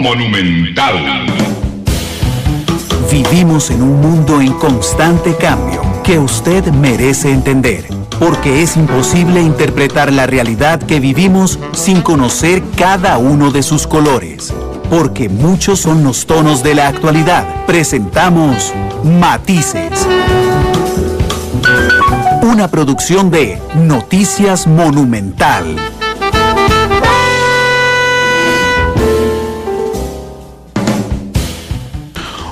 Monumental. Vivimos en un mundo en constante cambio que usted merece entender, porque es imposible interpretar la realidad que vivimos sin conocer cada uno de sus colores. Porque muchos son los tonos de la actualidad. Presentamos Matices. Una producción de Noticias Monumental.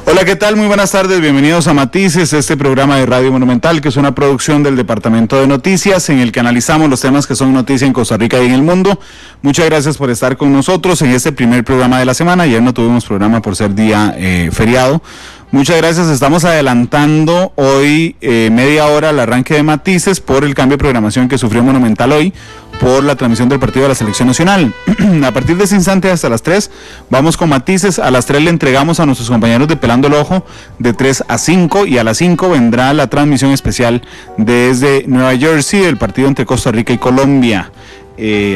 Hola, ¿qué tal? Muy buenas tardes, bienvenidos a Matices, este programa de Radio Monumental, que es una producción del Departamento de Noticias, en el que analizamos los temas que son noticia en Costa Rica y en el mundo. Muchas gracias por estar con nosotros en este primer programa de la semana. Ayer no tuvimos programa por ser día feriado. Muchas gracias, estamos adelantando hoy media hora al arranque de Matices por el cambio de programación que sufrió Monumental hoy por la transmisión del partido de la Selección Nacional. A partir de ese instante hasta las 3 vamos con Matices. A las 3 le entregamos a nuestros compañeros de Pelando el Ojo de 3 a 5 y a las 5 vendrá la transmisión especial desde Nueva Jersey del partido entre Costa Rica y Colombia.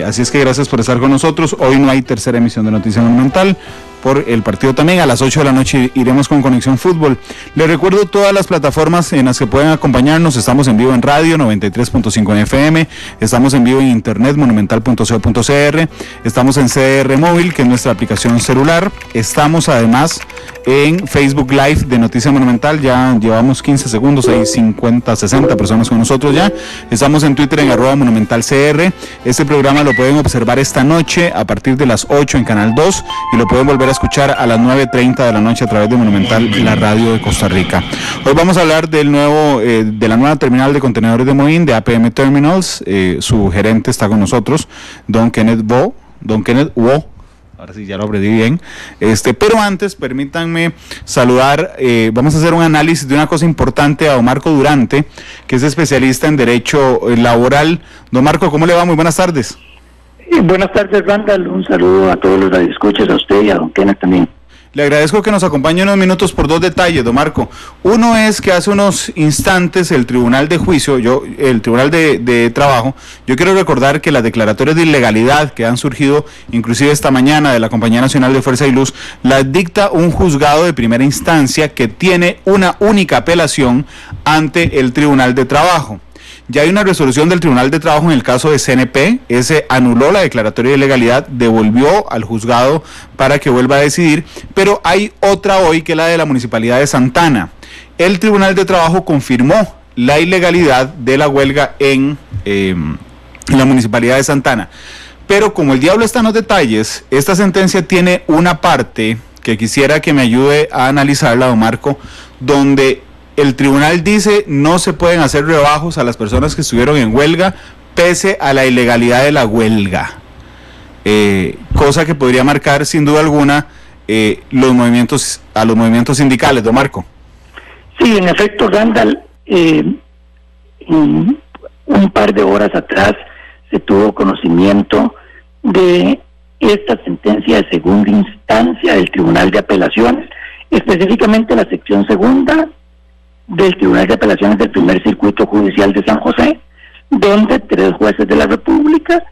Así es que gracias por estar con nosotros. Hoy no hay tercera emisión de Noticias Monumental por el partido también. A las 8 de la noche iremos con Conexión Fútbol. Les recuerdo todas las plataformas en las que pueden acompañarnos. Estamos en vivo en radio 93.5 en FM, estamos en vivo en internet monumental.co.cr, estamos en CR Móvil, que es nuestra aplicación celular. Estamos además en Facebook Live de Noticias Monumental, ya llevamos 15 segundos, hay 50, 60 personas con nosotros ya. Estamos en Twitter en @monumentalcr. Este programa lo pueden observar esta noche a partir de las 8 en Canal 2 y lo pueden volver a escuchar a las 9:30 de la noche a través de Monumental, la radio de Costa Rica. Hoy vamos a hablar del de la nueva terminal de contenedores de Moín, de APM Terminals. Su gerente está con nosotros, Don Kenneth Wo. Ahora sí, ya lo aprendí bien. Pero antes, permítanme saludar, vamos a hacer un análisis de una cosa importante a don Marco Durante, que es especialista en Derecho Laboral. Don Marco, ¿cómo le va? Muy buenas tardes. Buenas tardes, Randall. Un saludo a todos los radioescuchas, a usted y a don Kenneth también. Le agradezco que nos acompañe unos minutos por dos detalles, don Marco. Uno es que hace unos instantes el Tribunal de Trabajo, yo quiero recordar que las declaratorias de ilegalidad que han surgido, inclusive esta mañana, de la Compañía Nacional de Fuerza y Luz, las dicta un juzgado de primera instancia que tiene una única apelación ante el Tribunal de Trabajo. Ya hay una resolución del Tribunal de Trabajo en el caso de CNP, ese anuló la declaratoria de ilegalidad, devolvió al juzgado para que vuelva a decidir, pero hay otra hoy que es la de la Municipalidad de Santana. El Tribunal de Trabajo confirmó la ilegalidad de la huelga en la Municipalidad de Santana, pero como el diablo está en los detalles, esta sentencia tiene una parte que quisiera que me ayude a analizarla, don Marco, donde el tribunal dice no se pueden hacer rebajos a las personas que estuvieron en huelga pese a la ilegalidad de la huelga, cosa que podría marcar sin duda alguna los movimientos sindicales, don Marco. Sí, en efecto, Randall, un par de horas atrás se tuvo conocimiento de esta sentencia de segunda instancia del Tribunal de Apelaciones, específicamente la sección segunda del Tribunal de Apelaciones del Primer Circuito Judicial de San José, donde 3 jueces de la República,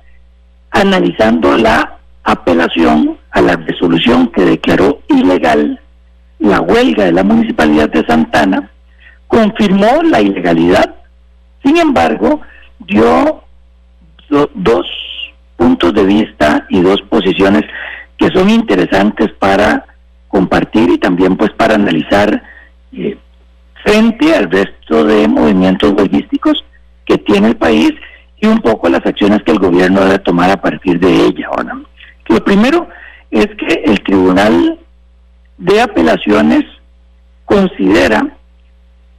analizando la apelación a la resolución que declaró ilegal la huelga de la Municipalidad de Santana, confirmó la ilegalidad. Sin embargo, dio dos puntos de vista y dos posiciones que son interesantes para compartir y también pues para analizar frente al resto de movimientos huelguísticos que tiene el país y un poco las acciones que el gobierno debe tomar a partir de ella. ¿No? Lo primero es que el Tribunal de Apelaciones considera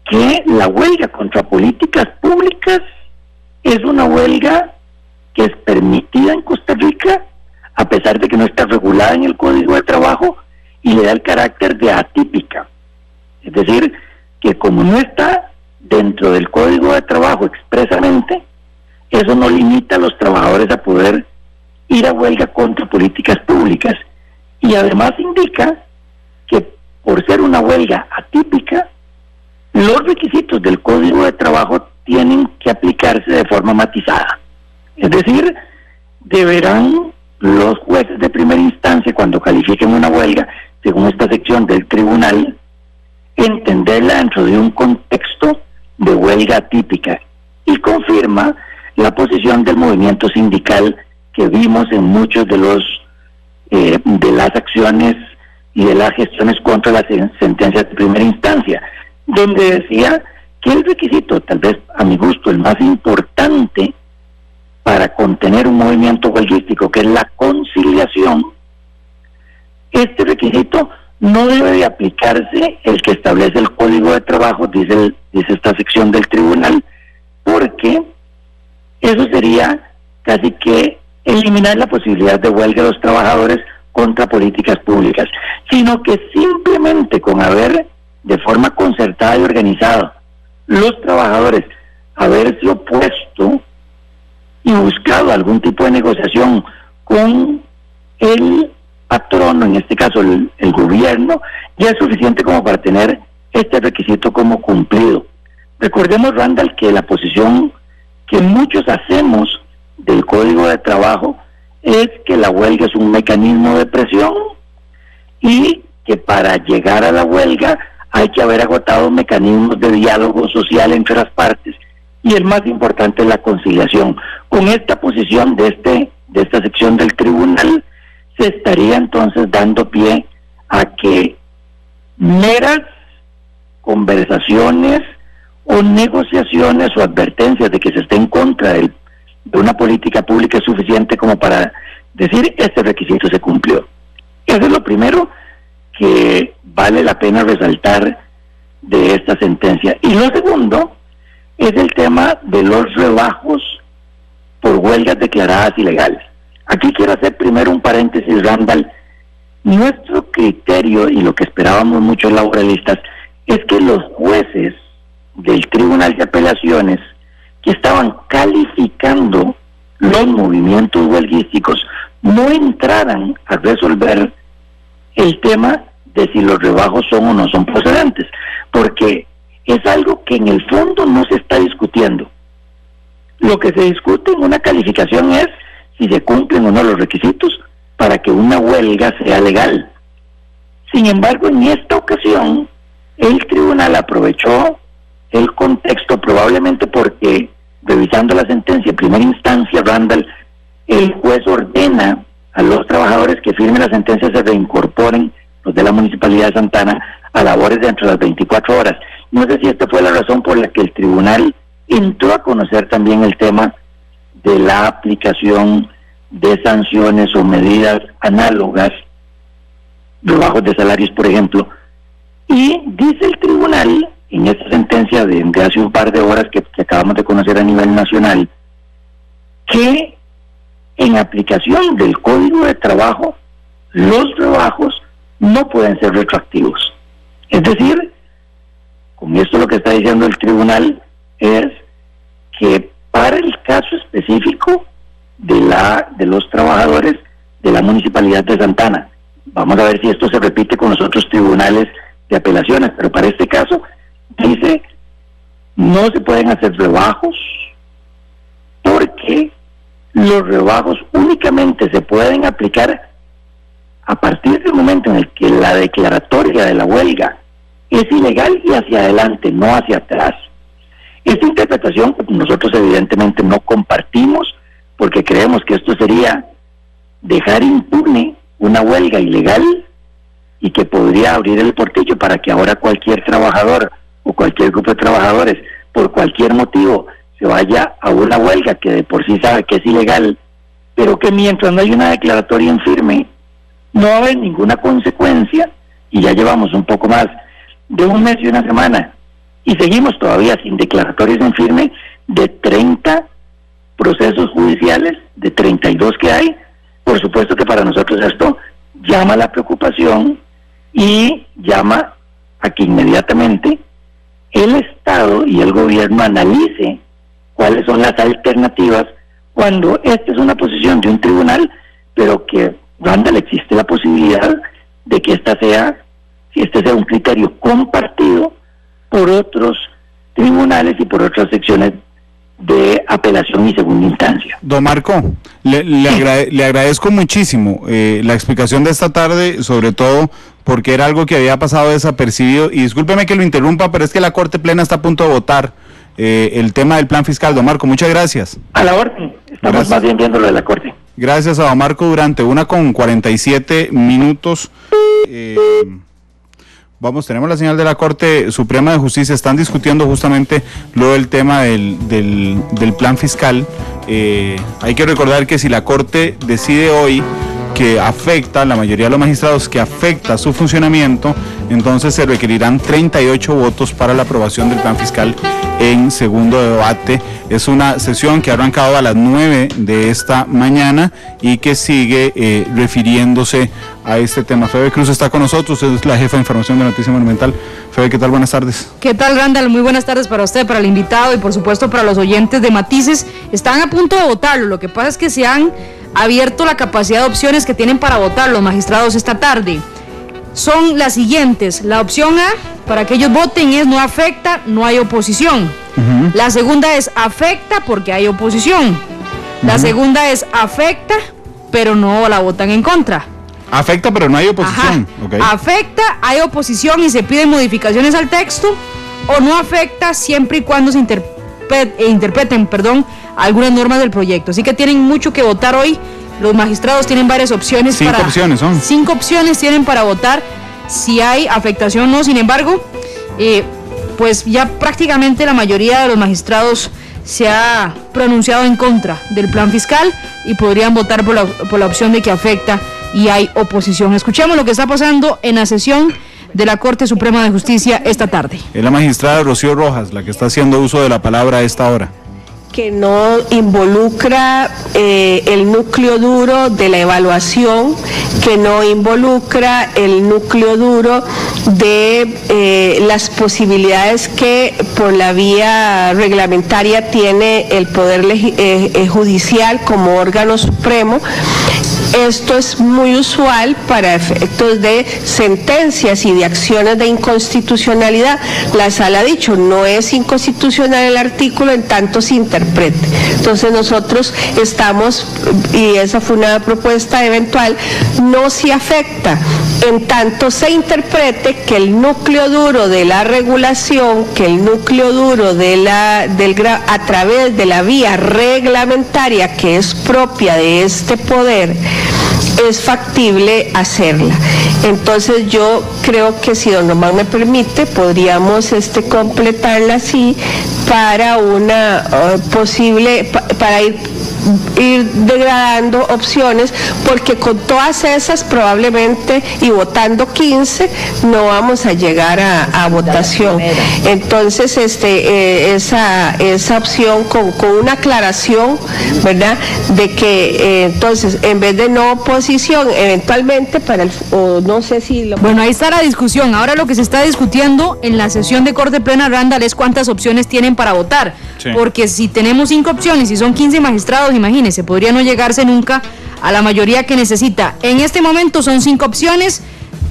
que la huelga contra políticas públicas es una huelga que es permitida en Costa Rica, a pesar de que no está regulada en el Código de Trabajo, y le da el carácter de atípica. Es decir, que como no está dentro del Código de Trabajo expresamente, eso no limita a los trabajadores a poder ir a huelga contra políticas públicas. Y además indica que por ser una huelga atípica, los requisitos del Código de Trabajo tienen que aplicarse de forma matizada. Es decir, deberán los jueces de primera instancia, cuando califiquen una huelga, según esta sección del tribunal, entenderla dentro de un contexto de huelga atípica, y confirma la posición del movimiento sindical que vimos en muchos de las acciones y de las gestiones contra las sentencias de primera instancia, donde decía que el requisito, tal vez a mi gusto el más importante para contener un movimiento huelguístico, que es la conciliación, este requisito no debe de aplicarse el que establece el Código de Trabajo, dice esta sección del tribunal, porque eso sería casi que eliminar la posibilidad de huelga de los trabajadores contra políticas públicas, sino que simplemente con haber de forma concertada y organizada los trabajadores haberse opuesto y buscado algún tipo de negociación con el patrono, en este caso el gobierno, ya es suficiente como para tener este requisito como cumplido. Recordemos, Randall, que la posición que muchos hacemos del Código de Trabajo es que la huelga es un mecanismo de presión y que para llegar a la huelga hay que haber agotado mecanismos de diálogo social entre las partes, y el más importante es la conciliación. Con esta posición de esta sección del tribunal, se estaría entonces dando pie a que meras conversaciones o negociaciones o advertencias de que se esté en contra de una política pública es suficiente como para decir este requisito se cumplió. Eso es lo primero que vale la pena resaltar de esta sentencia. Y lo segundo es el tema de los rebajos por huelgas declaradas ilegales. Aquí quiero hacer primero un paréntesis, Randall. Nuestro criterio y lo que esperábamos muchos laboralistas es que los jueces del Tribunal de Apelaciones que estaban calificando los movimientos huelguísticos no entraran a resolver el tema de si los rebajos son o no son procedentes, porque es algo que en el fondo no se está discutiendo. Lo que se discute en una calificación es si se cumplen o no los requisitos para que una huelga sea legal. Sin embargo, en esta ocasión, el tribunal aprovechó el contexto, probablemente porque, revisando la sentencia en primera instancia, Randall, el juez ordena a los trabajadores que firmen la sentencia se reincorporen, los de la Municipalidad de Santana, a labores dentro de las 24 horas. No sé si esta fue la razón por la que el tribunal entró a conocer también el tema de la aplicación de sanciones o medidas análogas, rebajos de salarios, por ejemplo. Y dice el tribunal, en esta sentencia de hace un par de horas que acabamos de conocer a nivel nacional, que en aplicación del Código de Trabajo, los rebajos no pueden ser retroactivos. Es decir, con esto lo que está diciendo el tribunal es que para el caso específico de los trabajadores de la Municipalidad de Santana, vamos a ver si esto se repite con los otros tribunales de apelaciones, pero para este caso dice no se pueden hacer rebajos porque los rebajos únicamente se pueden aplicar a partir del momento en el que la declaratoria de la huelga es ilegal y hacia adelante, no hacia atrás. Esta interpretación nosotros evidentemente no compartimos, porque creemos que esto sería dejar impune una huelga ilegal y que podría abrir el portillo para que ahora cualquier trabajador o cualquier grupo de trabajadores, por cualquier motivo, se vaya a una huelga que de por sí sabe que es ilegal, pero que mientras no hay una declaratoria en firme, no va a haber ninguna consecuencia, y ya llevamos un poco más de un mes y una semana, y seguimos todavía sin declaratorias en firme de 30 procesos judiciales, de 32 que hay. Por supuesto que para nosotros esto llama a la preocupación y llama a que inmediatamente el Estado y el gobierno analice cuáles son las alternativas cuando esta es una posición de un tribunal, pero que, Randall, existe la posibilidad de que este sea un criterio compartido por otros tribunales y por otras secciones de apelación y segunda instancia. Don Marco, le agradezco muchísimo la explicación de esta tarde, sobre todo porque era algo que había pasado desapercibido, y discúlpeme que lo interrumpa, pero es que la Corte Plena está a punto de votar el tema del plan fiscal. Don Marco, muchas gracias. A la orden, estamos más bien viendo lo de la Corte. Gracias a don Marco Durante, 1:47. Tenemos la señal de la Corte Suprema de Justicia. Están discutiendo justamente lo del tema del plan fiscal. Hay que recordar que si la Corte decide hoy que afecta, la mayoría de los magistrados, que afecta su funcionamiento, entonces se requerirán 38 votos para la aprobación del plan fiscal en segundo debate. Es una sesión que ha arrancado a las 9 de esta mañana y que sigue refiriéndose a este tema. Febe Cruz está con nosotros, es la jefa de información de Noticia Monumental. Febe, ¿qué tal? Buenas tardes. ¿Qué tal, Randall? Muy buenas tardes para usted, para el invitado y por supuesto para los oyentes de Matices. Están a punto de votarlo, lo que pasa es que se han abierto la capacidad de opciones que tienen para votar los magistrados esta tarde. Son las siguientes. La opción A, para que ellos voten, es no afecta, no hay oposición. La segunda es afecta porque hay oposición. La segunda es afecta, pero no la votan en contra. Afecta, pero no hay oposición. Okay. Afecta, hay oposición y se piden modificaciones al texto, o no afecta siempre y cuando se interpreten algunas normas del proyecto. Así que tienen mucho que votar hoy. Los magistrados tienen varias opciones. 5 opciones son. 5 opciones tienen para votar si hay afectación o no. Sin embargo, pues ya prácticamente la mayoría de los magistrados se ha pronunciado en contra del plan fiscal y podrían votar por la opción de que afecta y hay oposición. Escuchemos lo que está pasando en la sesión de la Corte Suprema de Justicia esta tarde. Es la magistrada Rocío Rojas la que está haciendo uso de la palabra a esta hora. Que no involucra el núcleo duro de la evaluación, que no involucra el núcleo duro de las posibilidades que por la vía reglamentaria tiene el Poder Judicial como órgano supremo. Esto es muy usual para efectos de sentencias y de acciones de inconstitucionalidad. La Sala ha dicho, no es inconstitucional el artículo en tanto se interprete. Entonces nosotros estamos, y esa fue una propuesta eventual, no se afecta en tanto se interprete que el núcleo duro de la regulación, que el núcleo duro de a través de la vía reglamentaria que es propia de este poder, es factible hacerla. Entonces yo creo que, si don Román me permite, podríamos completarla así para una posible, para ir degradando opciones, porque con todas esas probablemente, y votando 15, no vamos a llegar a votación. Entonces esa opción con una aclaración, ¿verdad?, de que entonces en vez de no oposición, eventualmente o no sé si lo... Bueno, ahí está la discusión. Ahora lo que se está discutiendo en la sesión de Corte Plena, Randall, es cuántas opciones tienen para votar. Sí. Porque si tenemos 5 opciones y son 15 magistrados, imagínense, podría no llegarse nunca a la mayoría que necesita. En este momento son 5 opciones.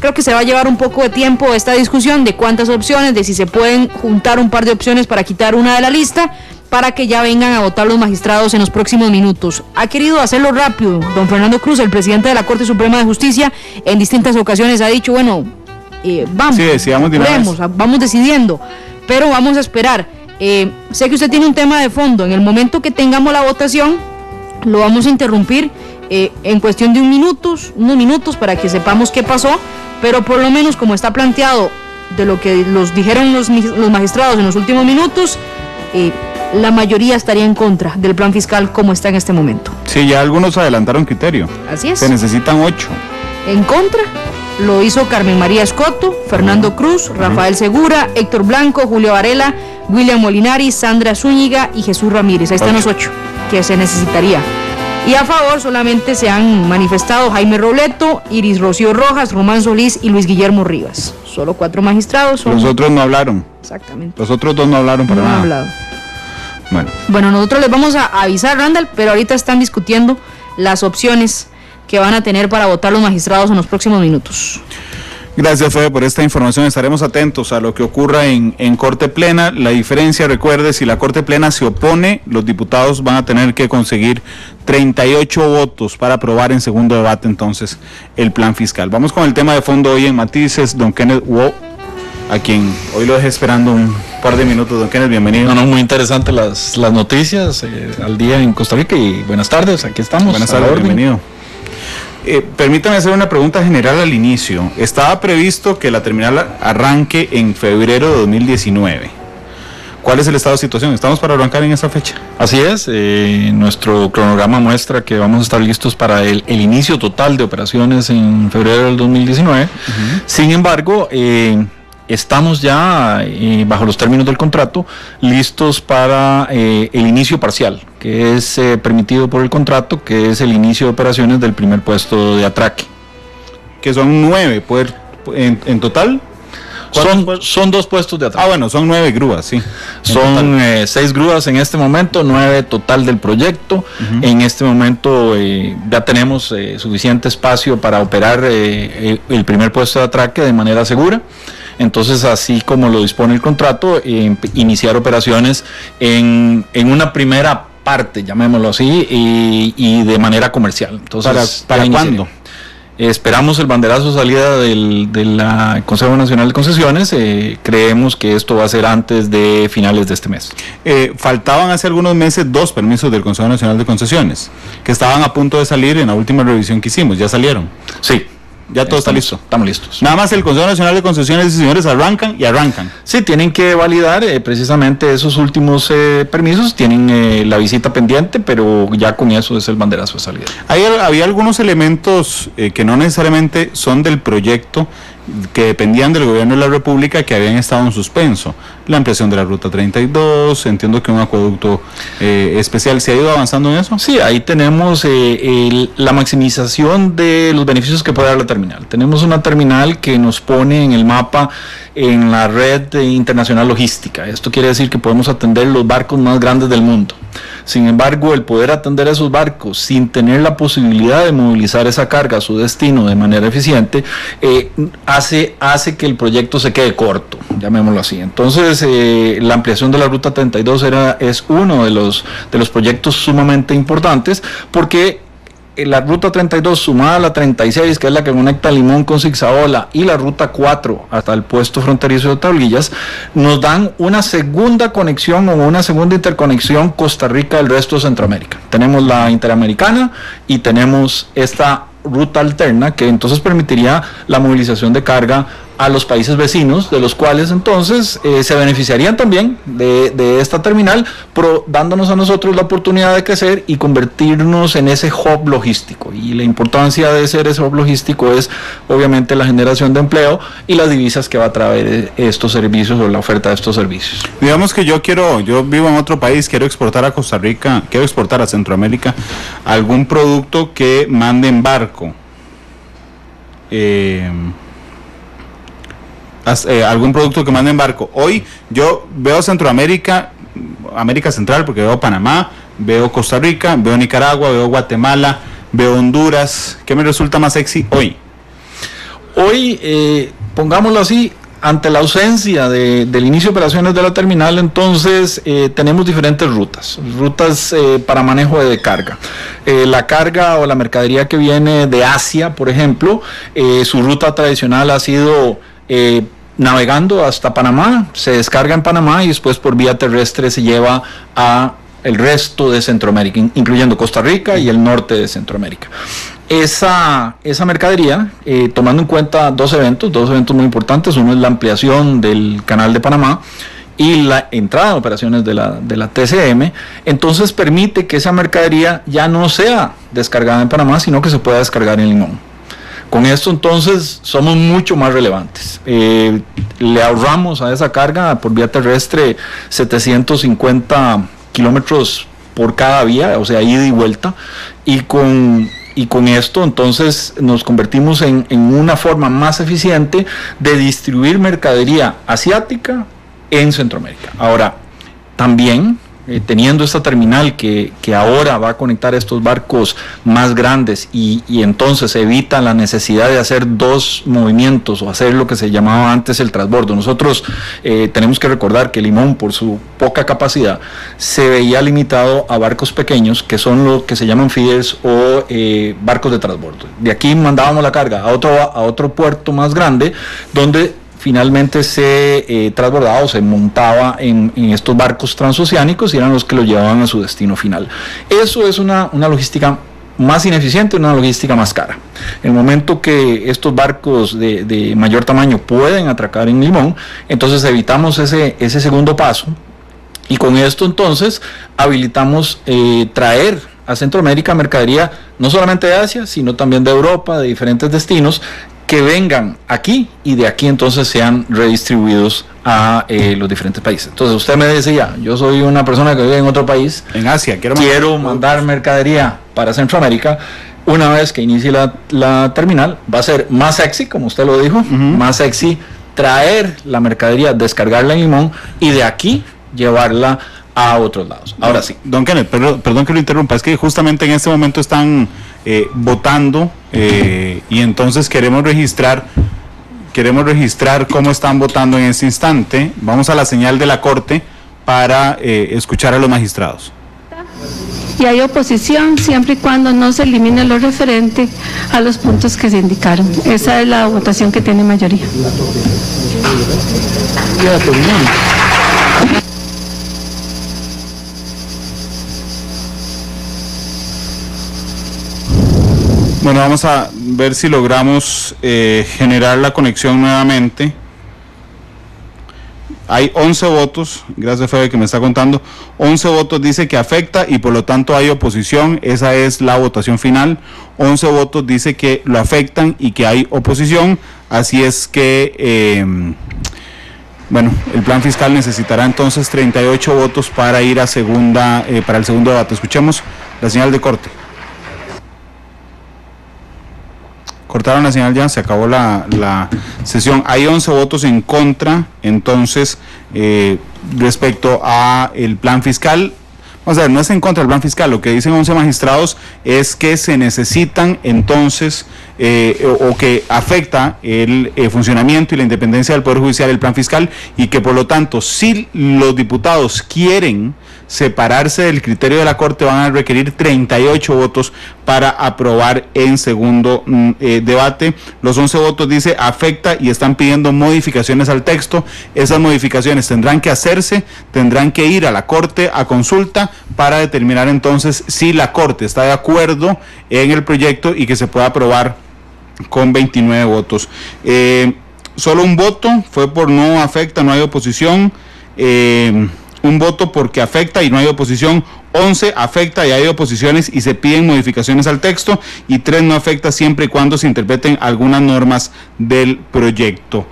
Creo que se va a llevar un poco de tiempo esta discusión de cuántas opciones, de si se pueden juntar un par de opciones para quitar una de la lista, para que ya vengan a votar los magistrados en los próximos minutos. Ha querido hacerlo rápido. Don Fernando Cruz, el presidente de la Corte Suprema de Justicia, en distintas ocasiones ha dicho, bueno, vamos decidiendo, pero vamos a esperar. Sé que usted tiene un tema de fondo. En el momento que tengamos la votación, lo vamos a interrumpir en cuestión de unos minutos para que sepamos qué pasó, pero por lo menos, como está planteado de lo que los dijeron los magistrados en los últimos minutos, la mayoría estaría en contra del plan fiscal como está en este momento. Sí, ya algunos adelantaron criterio. Así es. Se necesitan 8. En contra lo hizo Carmen María Escoto, Fernando Cruz, Rafael Segura, Héctor Blanco, Julio Varela, William Molinari, Sandra Zúñiga y Jesús Ramírez. Ahí están los 8 que se necesitaría. Y a favor solamente se han manifestado Jaime Robleto, Iris Rocío Rojas, Román Solís y Luis Guillermo Rivas. Solo 4 magistrados. Los otros no hablaron. Exactamente. Los otros 2 no hablaron para nada. No han hablado. Bueno, nosotros les vamos a avisar, Randall, pero ahorita están discutiendo las opciones que van a tener para votar los magistrados en los próximos minutos. Gracias, Fede, por esta información. Estaremos atentos a lo que ocurra en Corte Plena. La diferencia, recuerde, si la Corte Plena se opone, los diputados van a tener que conseguir 38 votos para aprobar en segundo debate entonces el plan fiscal. Vamos con el tema de fondo hoy en Matices. Don Kenneth Wu, a quien hoy lo dejé esperando un par de minutos. Don Kenneth, bienvenido. No, muy interesante las noticias al día en Costa Rica, y buenas tardes, aquí estamos. Buenas tardes, bienvenido. Permítame hacer una pregunta general al inicio. Estaba previsto que la terminal arranque en febrero de 2019. ¿Cuál es el estado de situación? ¿Estamos para arrancar en esa fecha? Así es, nuestro cronograma muestra que vamos a estar listos para el inicio total de operaciones en febrero del 2019. Sin embargo, estamos ya, bajo los términos del contrato, listos para el inicio parcial, que es permitido por el contrato, que es el inicio de operaciones del primer puesto de atraque. Que son 9 en total. Son 2 puestos de atraque. Bueno, son 9 grúas, sí. Son 6 grúas en este momento, 9 total del proyecto. En este momento ya tenemos suficiente espacio para operar el primer puesto de atraque de manera segura. Entonces, así como lo dispone el contrato, iniciar operaciones en una primera parte, llamémoslo así, y de manera comercial. Entonces, ¿Para cuándo? Esperamos el banderazo de salida del Consejo Nacional de Concesiones. Creemos que esto va a ser antes de finales de este mes. Faltaban hace algunos meses 2 permisos del Consejo Nacional de Concesiones, que estaban a punto de salir en la última revisión que hicimos. ¿Ya salieron? Sí. Ya todo está listo. Estamos listos. Nada más el Consejo Nacional de Concesiones y señores arrancan. Sí, tienen que validar precisamente esos últimos permisos. Tienen la visita pendiente, pero ya con eso es el banderazo de salida. Había algunos elementos que no necesariamente son del proyecto, que dependían del gobierno de la República, que habían estado en suspenso. La ampliación de la Ruta 32, entiendo que un acueducto especial. ¿Se ha ido avanzando en eso? Sí, ahí tenemos la maximización de los beneficios que puede dar la terminal. Tenemos una terminal que nos pone en el mapa en la red internacional logística. Esto quiere decir que podemos atender los barcos más grandes del mundo. Sin embargo, el poder atender a esos barcos sin tener la posibilidad de movilizar esa carga a su destino de manera eficiente, hace que el proyecto se quede corto, llamémoslo así. Entonces, la ampliación de la Ruta 32 es uno de los proyectos sumamente importantes, porque la Ruta 32 sumada a la 36, que es la que conecta Limón con Zigzaola, y la Ruta 4 hasta el puesto fronterizo de Tablillas, nos dan una segunda conexión o una segunda interconexión Costa Rica del resto de Centroamérica. Tenemos la Interamericana y tenemos esta ruta alterna que entonces permitiría la movilización de carga a los países vecinos, de los cuales entonces se beneficiarían también de esta terminal, dándonos a nosotros la oportunidad de crecer y convertirnos en ese hub logístico. Y la importancia de ser ese hub logístico es obviamente la generación de empleo y las divisas que va a traer estos servicios o la oferta de estos servicios. Digamos que yo vivo en otro país, quiero exportar a Costa Rica, quiero exportar a Centroamérica algún producto que mande en barco. Algún producto que mande en barco. Hoy yo veo Centroamérica, América Central, porque veo Panamá, veo Costa Rica, veo Nicaragua, veo Guatemala, veo Honduras. ¿Qué me resulta más sexy hoy? Hoy, pongámoslo así, ante la ausencia del inicio de operaciones de la terminal, entonces tenemos diferentes rutas para manejo de carga. La carga o la mercadería que viene de Asia, por ejemplo, su ruta tradicional ha sido navegando hasta Panamá, se descarga en Panamá y después por vía terrestre se lleva a el resto de Centroamérica, incluyendo Costa Rica y el norte de Centroamérica. Esa mercadería, tomando en cuenta dos eventos muy importantes. Uno es la ampliación del canal de Panamá y la entrada en operaciones de la TCM, entonces permite que esa mercadería ya no sea descargada en Panamá, sino que se pueda descargar en Limón. Con esto entonces somos mucho más relevantes. Le ahorramos a esa carga por vía terrestre 750 kilómetros por cada vía, o sea, ida y vuelta, y con esto entonces nos convertimos en una forma más eficiente de distribuir mercadería asiática en Centroamérica. Ahora, también teniendo esta terminal que ahora va a conectar estos barcos más grandes y entonces evita la necesidad de hacer dos movimientos o hacer lo que se llamaba antes el transbordo. Nosotros tenemos que recordar que Limón, por su poca capacidad, se veía limitado a barcos pequeños, que son lo que se llaman feeders o barcos de transbordo. De aquí mandábamos la carga a otro puerto más grande, donde finalmente se transbordaba o se montaba en estos barcos transoceánicos y eran los que lo llevaban a su destino final. Eso es una logística más ineficiente, una logística más cara. En el momento que estos barcos de mayor tamaño pueden atracar en Limón, entonces evitamos ese segundo paso, y con esto entonces habilitamos traer a Centroamérica mercadería no solamente de Asia, sino también de Europa, de diferentes destinos, que vengan aquí y de aquí entonces sean redistribuidos a los diferentes países. Entonces usted me decía, yo soy una persona que vive en otro país, en Asia, quiero mandar mercadería para Centroamérica. Una vez que inicie la terminal, va a ser más sexy, como usted lo dijo, más sexy traer la mercadería, descargarla en Limón y de aquí llevarla a otros lados. Ahora sí. Don Kenneth, perdón que lo interrumpa, es que justamente en este momento están votando y entonces queremos registrar cómo están votando en este instante. Vamos a la señal de la Corte para escuchar a los magistrados. Y hay oposición siempre y cuando no se elimine lo referente a los puntos que se indicaron. Esa es la votación que tiene mayoría. Bueno, vamos a ver si logramos generar la conexión nuevamente. Hay 11 votos, gracias Fede que me está contando, 11 votos dice que afecta y por lo tanto hay oposición, esa es la votación final. 11 votos dice que lo afectan y que hay oposición, así es que, bueno, el plan fiscal necesitará entonces 38 votos para ir a para el segundo debate. Escuchemos la señal de corte. Cortaron la señal ya, se acabó la sesión. Hay 11 votos en contra, entonces, respecto a el plan fiscal. Vamos a ver, no es en contra del plan fiscal, lo que dicen 11 magistrados es que se necesitan entonces, o que afecta el funcionamiento y la independencia del Poder Judicial el plan fiscal, y que por lo tanto, si los diputados quieren separarse del criterio de la Corte, van a requerir 38 votos para aprobar en segundo debate. Los 11 votos dice afecta y están pidiendo modificaciones al texto. Esas modificaciones tendrán que hacerse, tendrán que ir a la Corte a consulta para determinar entonces si la Corte está de acuerdo en el proyecto y que se pueda aprobar con 29 votos. Solo un voto fue por no afecta, no hay oposición. Un voto porque afecta y no hay oposición, 11 afecta y hay oposiciones y se piden modificaciones al texto, y 3 no afecta siempre y cuando se interpreten algunas normas del proyecto.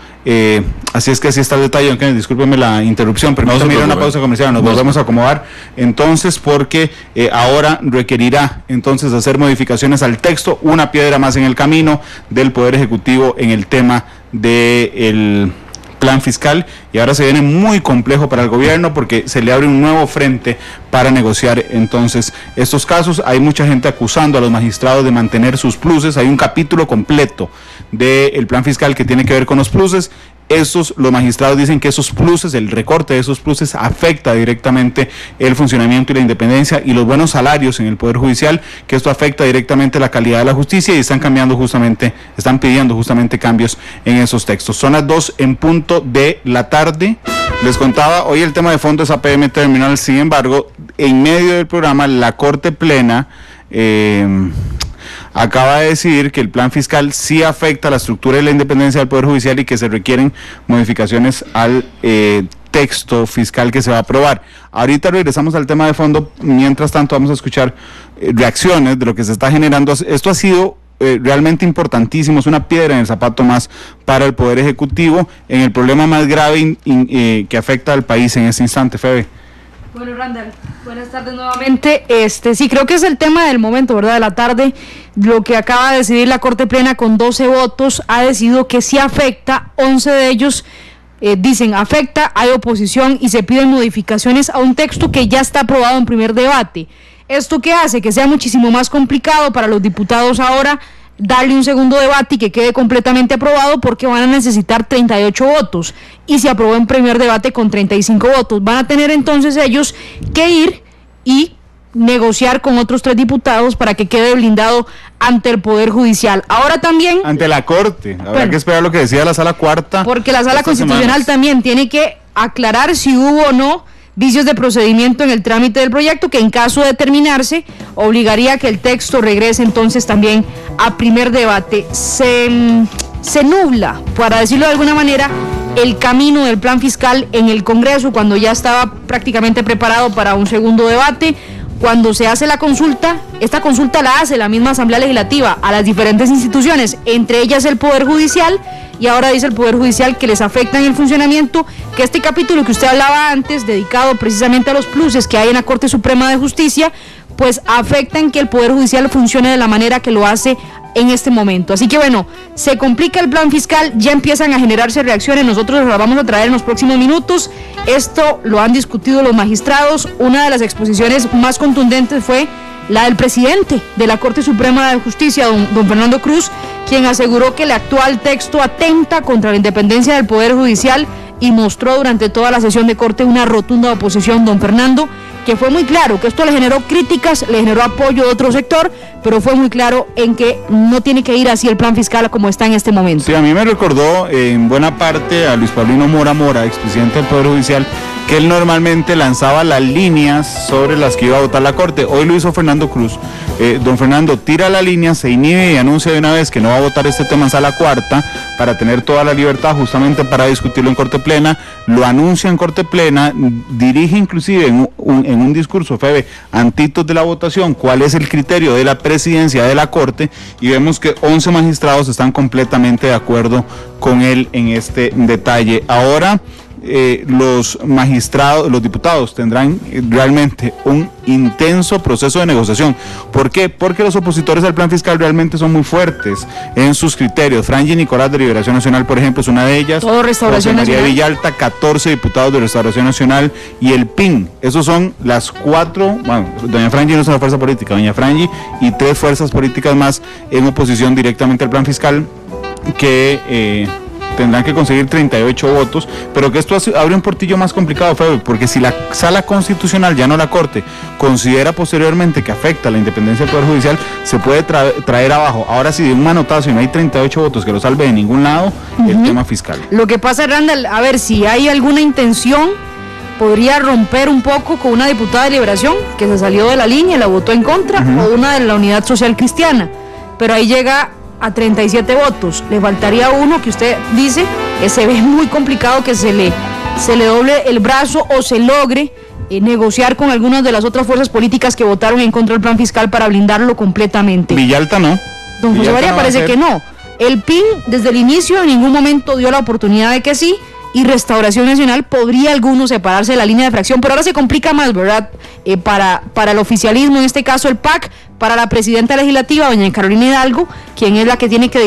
Así es que así está el detalle, aunque discúlpeme la interrupción, permítame ir a una pausa comercial, nos volvemos a acomodar entonces, porque ahora requerirá entonces hacer modificaciones al texto, una piedra más en el camino del Poder Ejecutivo en el tema del plan fiscal, y ahora se viene muy complejo para el gobierno porque se le abre un nuevo frente para negociar entonces estos casos. Hay mucha gente acusando a los magistrados de mantener sus pluses, hay un capítulo completo del plan fiscal que tiene que ver con los pluses. Los magistrados dicen que esos pluses, el recorte de esos pluses afecta directamente el funcionamiento y la independencia y los buenos salarios en el Poder Judicial, que esto afecta directamente la calidad de la justicia, y están pidiendo justamente cambios en esos textos. Son las 2:00 p.m. Les contaba, hoy el tema de fondo es APM Terminal. Sin embargo, en medio del programa, la Corte Plena acaba de decidir que el plan fiscal sí afecta la estructura y la independencia del Poder Judicial y que se requieren modificaciones al texto fiscal que se va a aprobar. Ahorita regresamos al tema de fondo, mientras tanto vamos a escuchar reacciones de lo que se está generando. Esto ha sido realmente importantísimo, es una piedra en el zapato más para el Poder Ejecutivo en el problema más grave que afecta al país en este instante. Febe. Bueno, Randall, buenas tardes nuevamente. Sí, creo que es el tema del momento, ¿verdad? De la tarde, lo que acaba de decidir la Corte Plena con 12 votos, ha decidido que sí afecta, 11 de ellos dicen afecta, hay oposición y se piden modificaciones a un texto que ya está aprobado en primer debate. ¿Esto qué hace? Que sea muchísimo más complicado para los diputados ahora darle un segundo debate y que quede completamente aprobado, porque van a necesitar 38 votos y se aprobó en primer debate con 35 votos. Van a tener entonces ellos que ir y negociar con otros 3 diputados para que quede blindado ante el Poder Judicial. Ahora también... ante la Corte. Habrá que esperar lo que decía la Sala Cuarta. Porque la Sala Constitucional también tiene que aclarar si hubo o no vicios de procedimiento en el trámite del proyecto, que en caso de determinarse obligaría a que el texto regrese entonces también a primer debate. Se nubla, para decirlo de alguna manera, el camino del plan fiscal en el Congreso cuando ya estaba prácticamente preparado para un segundo debate. Cuando se hace la consulta, esta consulta la hace la misma Asamblea Legislativa a las diferentes instituciones, entre ellas el Poder Judicial, y ahora dice el Poder Judicial que les afecta en el funcionamiento, que este capítulo que usted hablaba antes, dedicado precisamente a los pluses que hay en la Corte Suprema de Justicia, pues afecta en que el Poder Judicial funcione de la manera que lo hace en este momento. Así que bueno, se complica el plan fiscal, ya empiezan a generarse reacciones, nosotros las vamos a traer en los próximos minutos. Esto lo han discutido los magistrados. Una de las exposiciones más contundentes fue la del presidente de la Corte Suprema de Justicia, don Fernando Cruz, quien aseguró que el actual texto atenta contra la independencia del Poder Judicial y mostró durante toda la sesión de corte una rotunda oposición, don Fernando, que fue muy claro, que esto le generó críticas, le generó apoyo de otro sector, pero fue muy claro en que no tiene que ir así el plan fiscal como está en este momento. Sí, a mí me recordó en buena parte a Luis Paulino Mora, expresidente del Poder Judicial, que él normalmente lanzaba las líneas sobre las que iba a votar la Corte. Hoy lo hizo Fernando Cruz. Don Fernando tira la línea, se inhibe y anuncia de una vez que no va a votar este tema en Sala Cuarta para tener toda la libertad justamente para discutirlo en Corte Plena. Lo anuncia en Corte Plena, dirige inclusive en un discurso, Febe, antitos de la votación, cuál es el criterio de la presidencia de la Corte, y vemos que 11 magistrados están completamente de acuerdo con él en este detalle. Ahora los magistrados, los diputados tendrán realmente un intenso proceso de negociación. ¿Por qué? Porque los opositores al plan fiscal realmente son muy fuertes en sus criterios. Franji Nicolás de Liberación Nacional, por ejemplo, es una de ellas. Todo Restauración José María Nacional. Villalta, 14 diputados de Restauración Nacional, y el PIN. Esos son las 4, bueno, doña Franji no es una fuerza política, doña Franji y 3 fuerzas políticas más en oposición directamente al plan fiscal, que tendrán que conseguir 38 votos, pero que esto abre un portillo más complicado, Febe, porque si la Sala Constitucional, ya no la Corte, considera posteriormente que afecta la independencia del Poder Judicial, se puede traer abajo. Ahora sí, de un manotazo y no hay 38 votos que lo salve de ningún lado, el tema fiscal. Lo que pasa, Randall, a ver, si hay alguna intención, podría romper un poco con una diputada de Liberación que se salió de la línea y la votó en contra, o una de la Unidad Social Cristiana, pero ahí llega a 37 votos, le faltaría uno que usted dice que se ve muy complicado que se le doble el brazo o se logre negociar con algunas de las otras fuerzas políticas que votaron en contra del plan fiscal para blindarlo completamente. Villalta no. Don José María parece que no. El PIN desde el inicio en ningún momento dio la oportunidad de que sí, y Restauración Nacional podría alguno separarse de la línea de fracción, pero ahora se complica más, ¿verdad? Para el oficialismo, en este caso el PAC, para la presidenta legislativa, doña Carolina Hidalgo, quien es la que tiene que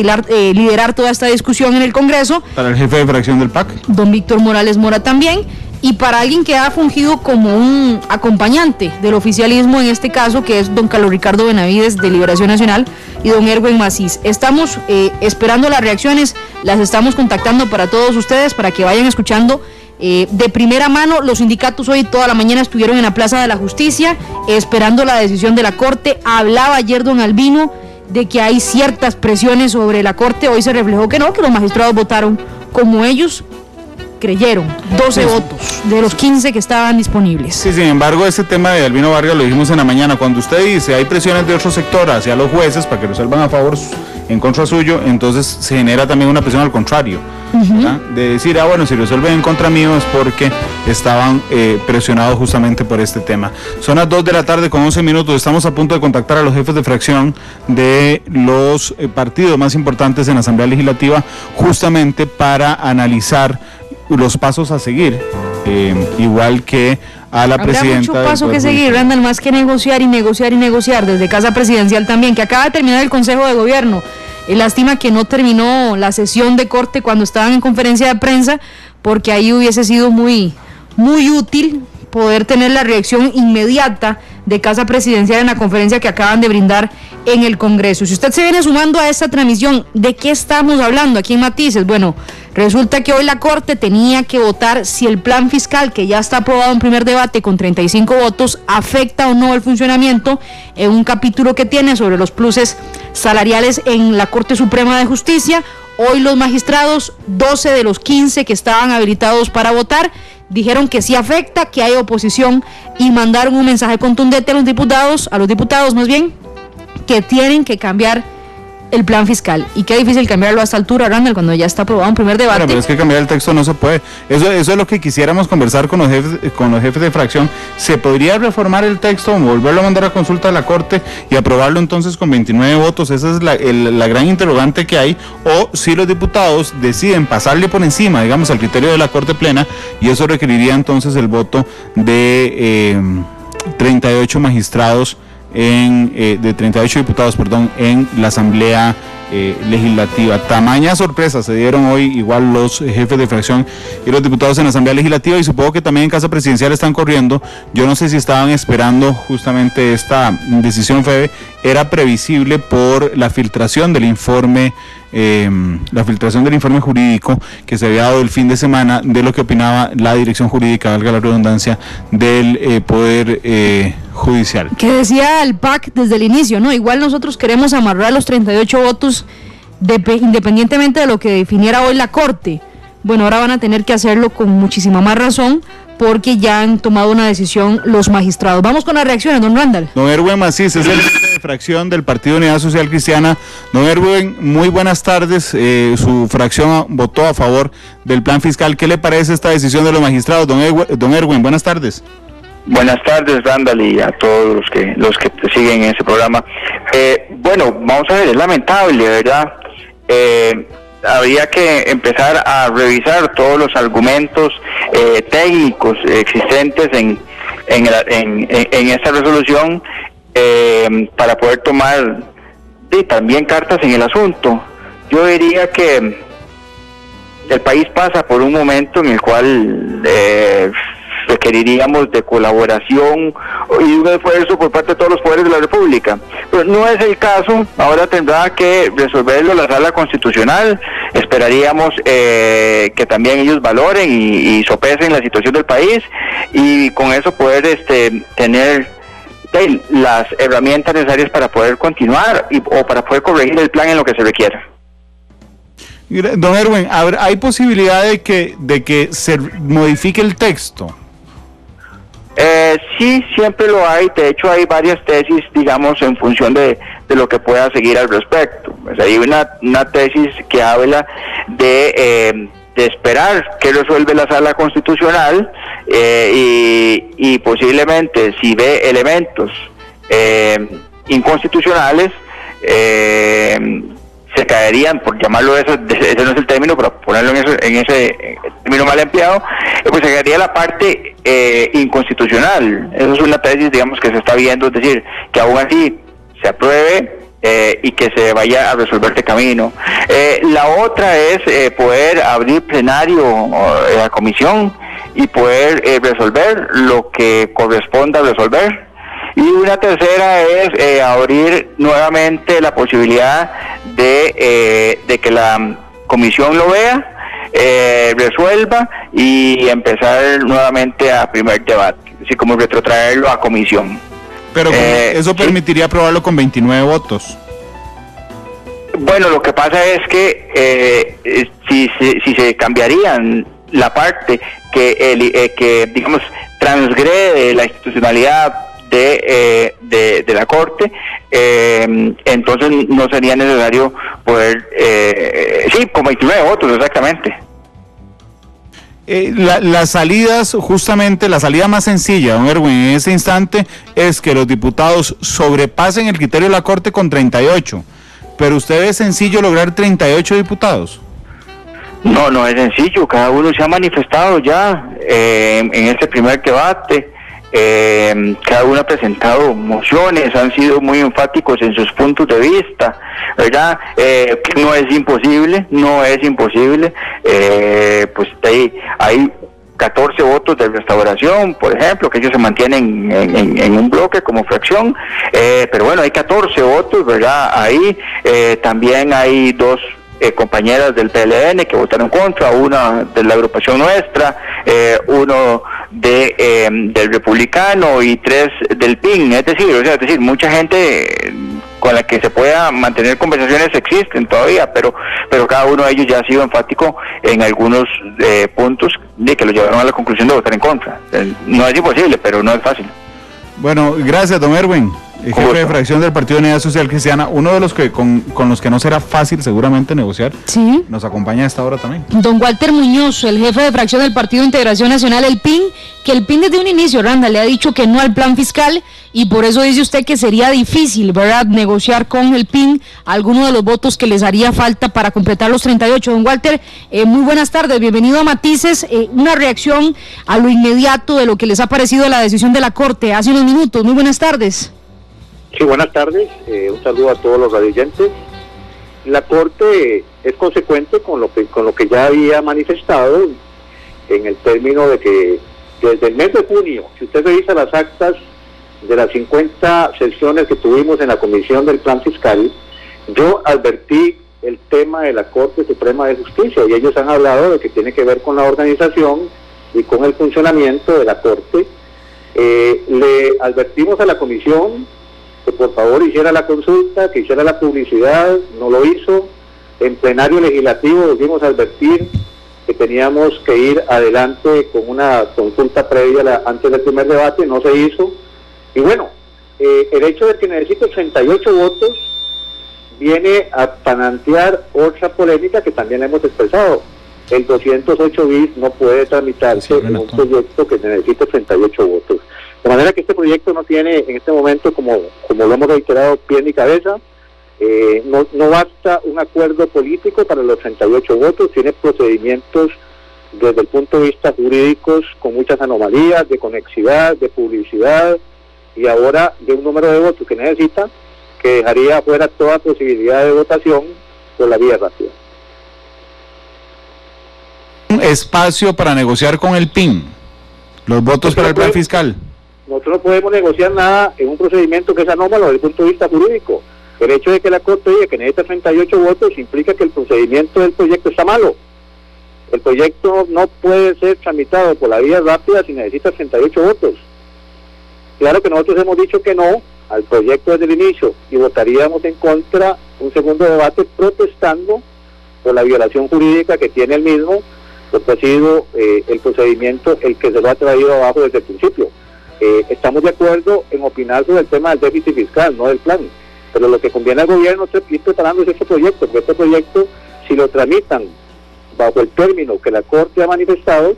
liderar toda esta discusión en el Congreso. Para el jefe de fracción del PAC. Don Víctor Morales Mora también. Y para alguien que ha fungido como un acompañante del oficialismo en este caso, que es don Carlos Ricardo Benavides de Liberación Nacional y don Erwin Macís. Estamos esperando las reacciones, las estamos contactando para todos ustedes, para que vayan escuchando de primera mano. Los sindicatos hoy toda la mañana estuvieron en la Plaza de la Justicia esperando la decisión de la Corte. Hablaba ayer don Albino de que hay ciertas presiones sobre la Corte. Hoy se reflejó que no, que los magistrados votaron como ellos creyeron, 12 votos de los 15 que estaban disponibles. Sí, sin embargo, ese tema de Albino Vargas lo dijimos en la mañana. Cuando usted dice hay presiones de otro sector hacia los jueces para que resuelvan a favor, en contra suyo, entonces se genera también una presión al contrario, de decir, bueno, si resuelven en contra mío es porque estaban presionados justamente por este tema. Son las 2 de la tarde con 11 minutos, estamos a punto de contactar a los jefes de fracción de los partidos más importantes en la Asamblea Legislativa, justamente para analizar los pasos a seguir, igual que a la presidenta. Habrá mucho paso que seguir, Randall, más que negociar y negociar y negociar, desde Casa Presidencial también, que acaba de terminar el Consejo de Gobierno. Lástima que no terminó la sesión de corte cuando estaban en conferencia de prensa, porque ahí hubiese sido muy, muy útil poder tener la reacción inmediata de Casa Presidencial en la conferencia que acaban de brindar en el Congreso. Si usted se viene sumando a esta transmisión, ¿de qué estamos hablando aquí en Matices? Bueno, resulta que hoy la Corte tenía que votar si el plan fiscal, que ya está aprobado en primer debate con 35 votos, afecta o no el funcionamiento en un capítulo que tiene sobre los pluses salariales en la Corte Suprema de Justicia. Hoy los magistrados, 12 de los 15 que estaban habilitados para votar, dijeron que sí afecta, que hay oposición y mandaron un mensaje contundente a los diputados más bien, que tienen que cambiar el plan fiscal. Y qué difícil cambiarlo a esta altura, Randall, cuando ya está aprobado en primer debate. Bueno, pero es que cambiar el texto no se puede. Eso es lo que quisiéramos conversar con los jefes de fracción. ¿Se podría reformar el texto, volverlo a mandar a consulta a la Corte y aprobarlo entonces con 29 votos? Esa es la gran interrogante que hay. O si los diputados deciden pasarle por encima, digamos, al criterio de la Corte Plena, y eso requeriría entonces el voto de 38 magistrados de 38 diputados, en la Asamblea Legislativa. Tamaña sorpresa se dieron hoy igual los jefes de fracción y los diputados en la Asamblea Legislativa, y supongo que también en Casa Presidencial están corriendo. Yo no sé si estaban esperando justamente esta decisión, Febe. Era previsible por la filtración del informe jurídico que se había dado el fin de semana de lo que opinaba la dirección jurídica, valga la redundancia, del Poder Judicial. Que decía el PAC desde el inicio, ¿no? Igual nosotros queremos amarrar los 38 votos independientemente de lo que definiera hoy la Corte. Bueno, ahora van a tener que hacerlo con muchísima más razón, porque ya han tomado una decisión los magistrados. Vamos con las reacciones, don Randall. Don Erwin Macís es el jefe de fracción del Partido Unidad Social Cristiana. Don Erwin, muy buenas tardes. Su fracción votó a favor del plan fiscal. ¿Qué le parece esta decisión de los magistrados? Don Erwin, buenas tardes. Buenas tardes, Randall, y a todos los que te siguen en ese programa. Bueno, vamos a ver, es lamentable, ¿verdad? Habría que empezar a revisar todos los argumentos técnicos existentes en esta resolución para poder tomar también cartas en el asunto. Yo diría que el país pasa por un momento en el cual requeriríamos de colaboración y un esfuerzo por parte de todos los poderes de la República. Pero no es el caso. Ahora tendrá que resolverlo la Sala Constitucional. Esperaríamos que también ellos valoren y sopesen la situación del país, y con eso poder tener las herramientas necesarias para poder continuar o para poder corregir el plan en lo que se requiera. Don Erwin, ¿hay posibilidad de que se modifique el texto? Sí, siempre lo hay. De hecho, hay varias tesis, digamos, en función de lo que pueda seguir al respecto. Pues hay una tesis que habla de esperar que resuelve la Sala Constitucional y posiblemente, si ve elementos inconstitucionales, se caerían, por llamarlo ese no es el término, pero ponerlo en ese término mal empleado, pues se caería la parte inconstitucional. Eso es una tesis, digamos, que se está viendo, es decir, que aún así se apruebe y que se vaya a resolver de camino. La otra es poder abrir plenario la comisión y poder resolver lo que corresponda resolver. Y una tercera es abrir nuevamente la posibilidad de que la comisión lo vea, resuelva y empezar nuevamente a primer debate, así como retrotraerlo a comisión. Pero eso permitiría aprobarlo con 29 votos. Bueno, lo que pasa es que si se cambiarían la parte que digamos transgrede la institucionalidad de la Corte, entonces no sería necesario poder con 29 votos exactamente. Las salidas, justamente la salida más sencilla, don Erwin, en ese instante es que los diputados sobrepasen el criterio de la Corte con 38, pero ¿usted ve sencillo lograr 38 diputados? No es sencillo. Cada uno se ha manifestado ya en este primer debate. Cada uno ha presentado mociones, han sido muy enfáticos en sus puntos de vista, ¿verdad? No es imposible, pues ahí 14 votos de Restauración, por ejemplo, que ellos se mantienen en un bloque como fracción, pero bueno, hay 14 votos, ¿verdad? Ahí también hay 2 compañeras del PLN que votaron contra, una de la agrupación nuestra, uno del Republicano y 3 del PIN, es decir, mucha gente con la que se pueda mantener conversaciones existen todavía, pero cada uno de ellos ya ha sido enfático en algunos puntos de que lo llevaron a la conclusión de votar en contra. No es imposible, pero no es fácil. Bueno, gracias, don Erwin, jefe de fracción del Partido Unidad Social Cristiana, uno de los que con los que no será fácil seguramente negociar. Sí. Nos acompaña a esta hora también. Don Walter Muñoz, el jefe de fracción del Partido de Integración Nacional, el PIN, que el PIN desde un inicio, Randall, le ha dicho que no al plan fiscal y por eso dice usted que sería difícil, ¿verdad?, negociar con el PIN alguno de los votos que les haría falta para completar los 38. Don Walter, muy buenas tardes, bienvenido a Matices. Una reacción a lo inmediato de lo que les ha parecido la decisión de la Corte hace unos minutos. Muy buenas tardes. Sí, buenas tardes, un saludo a todos los radioyentes. La Corte es consecuente con lo que ya había manifestado en el término de que desde el mes de junio, si usted revisa las actas de las 50 sesiones que tuvimos en la Comisión del Plan Fiscal, yo advertí el tema de la Corte Suprema de Justicia y ellos han hablado de que tiene que ver con la organización y con el funcionamiento de la Corte. Le advertimos a la Comisión que por favor hiciera la consulta, que hiciera la publicidad, no lo hizo. En plenario legislativo volvimos a advertir que teníamos que ir adelante con una consulta previa antes del primer debate, no se hizo. Y bueno, el hecho de que necesite 38 votos viene a plantear otra polémica que también hemos expresado. El 208 bis no puede tramitarse en un proyecto que necesita 38 votos. De manera que este proyecto no tiene en este momento, como lo hemos reiterado, pie ni cabeza. No basta un acuerdo político para los 38 votos, tiene procedimientos desde el punto de vista jurídicos con muchas anomalías, de conexidad, de publicidad y ahora de un número de votos que necesita, que dejaría fuera toda posibilidad de votación por la vía rápida. Un espacio para negociar con el PIN, los votos para el plan fiscal. Nosotros no podemos negociar nada en un procedimiento que es anómalo desde el punto de vista jurídico. El hecho de que la Corte diga que necesita 38 votos implica que el procedimiento del proyecto está malo. El proyecto no puede ser tramitado por la vía rápida si necesita 38 votos. Claro que nosotros hemos dicho que no al proyecto desde el inicio y votaríamos en contra un segundo debate protestando por la violación jurídica que tiene el mismo, porque ha sido el procedimiento el que se lo ha traído abajo desde el principio. Estamos de acuerdo en opinar sobre el tema del déficit fiscal, no del plan, pero lo que conviene al gobierno es ir preparando este proyecto, porque este proyecto, si lo tramitan bajo el término que la Corte ha manifestado,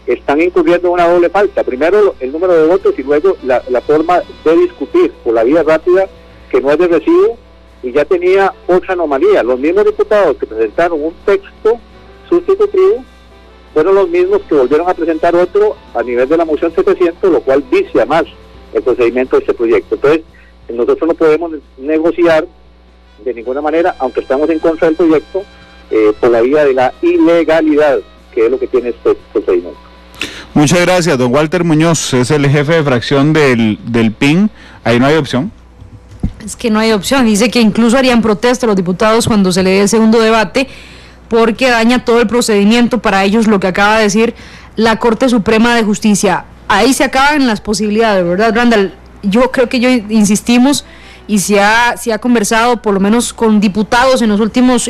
están incurriendo en una doble falta. Primero el número de votos y luego la forma de discutir por la vía rápida, que no es de recibo, y ya tenía otra anomalía. Los mismos diputados que presentaron un texto sustitutivo fueron los mismos que volvieron a presentar otro a nivel de la moción 700, lo cual vicia más el procedimiento de este proyecto. Entonces, nosotros no podemos negociar de ninguna manera, aunque estamos en contra del proyecto, por la vía de la ilegalidad, que es lo que tiene este procedimiento. Muchas gracias, don Walter Muñoz, es el jefe de fracción del PIN. Ahí no hay opción. Es que no hay opción, dice que incluso harían protesta los diputados cuando se le dé el segundo debate, porque daña todo el procedimiento para ellos, lo que acaba de decir la Corte Suprema de Justicia. Ahí se acaban las posibilidades, ¿verdad, Randall? Yo creo que insistimos y se ha conversado por lo menos con diputados en los últimos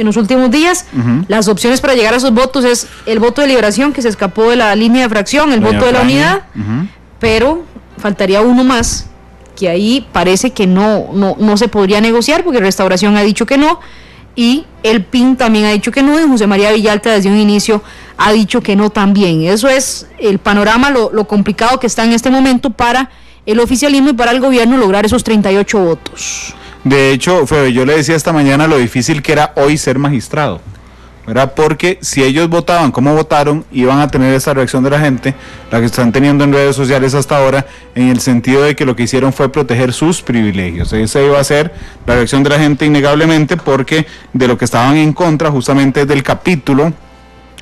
días. Las opciones para llegar a esos votos es el voto de liberación, que se escapó de la línea de fracción, el voto de la unidad, pero faltaría uno más, que ahí parece que no se podría negociar, porque Restauración ha dicho que no, y el PIN también ha dicho que no, y José María Villalta desde un inicio ha dicho que no también. Eso es el panorama, lo complicado que está en este momento para el oficialismo y para el gobierno lograr esos 38 votos. De hecho, Febe, yo le decía esta mañana lo difícil que era hoy ser magistrado, ¿verdad? Porque si ellos votaban como votaron, iban a tener esa reacción de la gente, la que están teniendo en redes sociales hasta ahora, en el sentido de que lo que hicieron fue proteger sus privilegios. Esa iba a ser la reacción de la gente innegablemente, porque de lo que estaban en contra justamente es del capítulo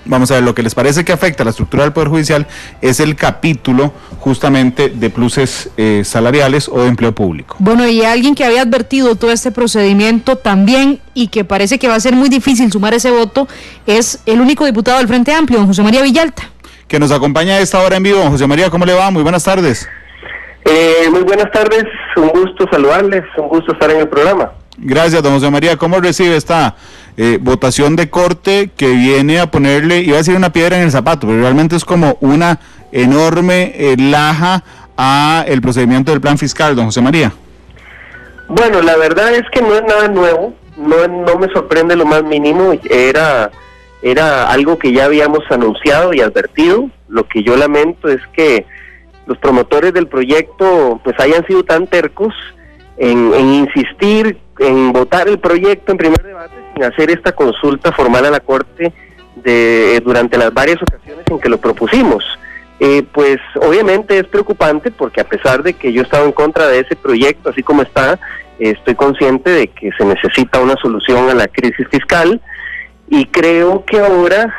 Vamos a ver, lo que les parece que afecta a la estructura del Poder Judicial es el capítulo justamente de pluses salariales o de empleo público. Bueno, y alguien que había advertido todo este procedimiento también y que parece que va a ser muy difícil sumar ese voto es el único diputado del Frente Amplio, don José María Villalta. Que nos acompaña a esta hora en vivo. Don José María, ¿cómo le va? Muy buenas tardes. Muy buenas tardes, un gusto saludarles, un gusto estar en el programa. Gracias, don José María. ¿Cómo recibe esta votación de corte que viene a ponerle, iba a decir una piedra en el zapato, pero realmente es como una enorme laja a el procedimiento del plan fiscal, don José María? Bueno, la verdad es que no es nada nuevo, no me sorprende lo más mínimo, era algo que ya habíamos anunciado y advertido. Lo que yo lamento es que los promotores del proyecto pues hayan sido tan tercos en insistir en votar el proyecto en primer debate sin hacer esta consulta formal a la Corte durante las varias ocasiones en que lo propusimos. Pues obviamente es preocupante porque a pesar de que yo estaba en contra de ese proyecto así como está, estoy consciente de que se necesita una solución a la crisis fiscal y creo que ahora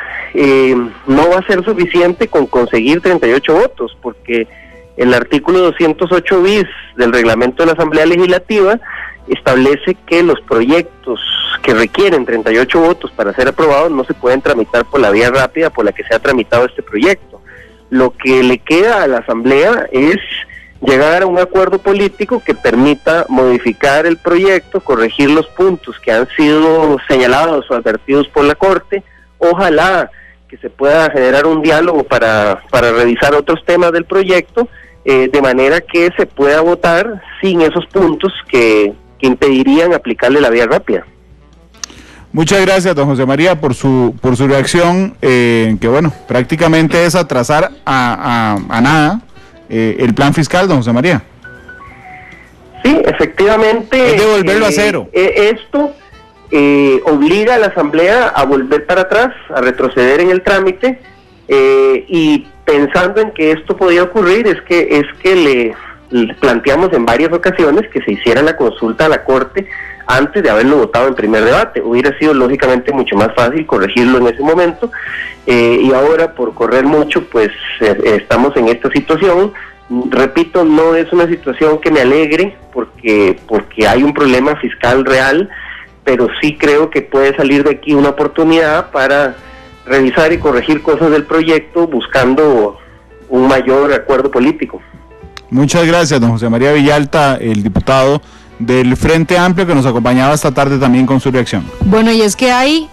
no va a ser suficiente con conseguir 38 votos porque el artículo 208 bis del reglamento de la Asamblea Legislativa establece que los proyectos que requieren 38 votos para ser aprobados no se pueden tramitar por la vía rápida por la que se ha tramitado este proyecto. Lo que le queda a la Asamblea es llegar a un acuerdo político que permita modificar el proyecto, corregir los puntos que han sido señalados o advertidos por la Corte. Ojalá que se pueda generar un diálogo para revisar otros temas del proyecto, de manera que se pueda votar sin esos puntos que impedirían aplicarle la vía rápida. Muchas gracias, don José María, por su reacción, que bueno, prácticamente es atrasar a nada el plan fiscal, don José María. Sí, efectivamente. Es devolverlo a cero. Esto obliga a la Asamblea a volver para atrás, a retroceder en el trámite, y pensando en que esto podía ocurrir, es que le planteamos en varias ocasiones que se hiciera la consulta a la Corte antes de haberlo votado en primer debate. Hubiera sido lógicamente mucho más fácil corregirlo en ese momento, y ahora por correr mucho pues estamos en esta situación. Repito, no es una situación que me alegre porque hay un problema fiscal real, pero sí creo que puede salir de aquí una oportunidad para revisar y corregir cosas del proyecto buscando un mayor acuerdo político. Muchas gracias, don José María Villalta, el diputado del Frente Amplio, que nos acompañaba esta tarde también con su reacción. Bueno, y es que hay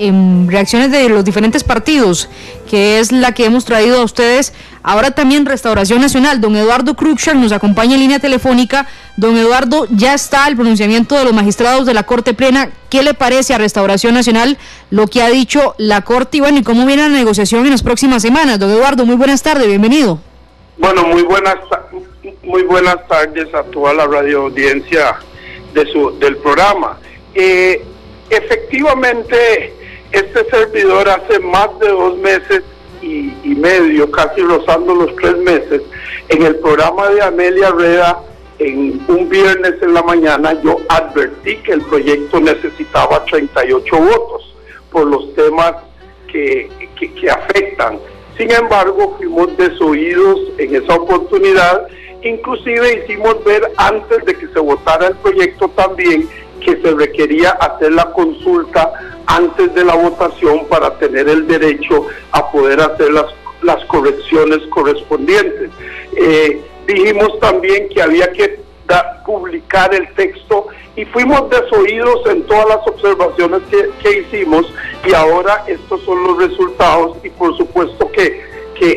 reacciones de los diferentes partidos, que es la que hemos traído a ustedes. Ahora también Restauración Nacional. Don Eduardo Cruxer nos acompaña en línea telefónica. Don Eduardo, ya está el pronunciamiento de los magistrados de la Corte Plena. ¿Qué le parece a Restauración Nacional lo que ha dicho la Corte? Y bueno, ¿y cómo viene la negociación en las próximas semanas? Don Eduardo, muy buenas tardes, bienvenido. Bueno, muy buenas tardes a toda la radio audiencia del programa. Efectivamente, este servidor hace más de 2 meses y medio, casi rozando los 3 meses, en el programa de Amelia Reda, en un viernes en la mañana, yo advertí que el proyecto necesitaba 38 votos por los temas que afectan. Sin embargo, fuimos desoídos en esa oportunidad. Inclusive hicimos ver antes de que se votara el proyecto también que se requería hacer la consulta antes de la votación para tener el derecho a poder hacer las correcciones correspondientes. Dijimos también que había que publicar el texto y fuimos desoídos en todas las observaciones que hicimos, y ahora estos son los resultados, y por supuesto que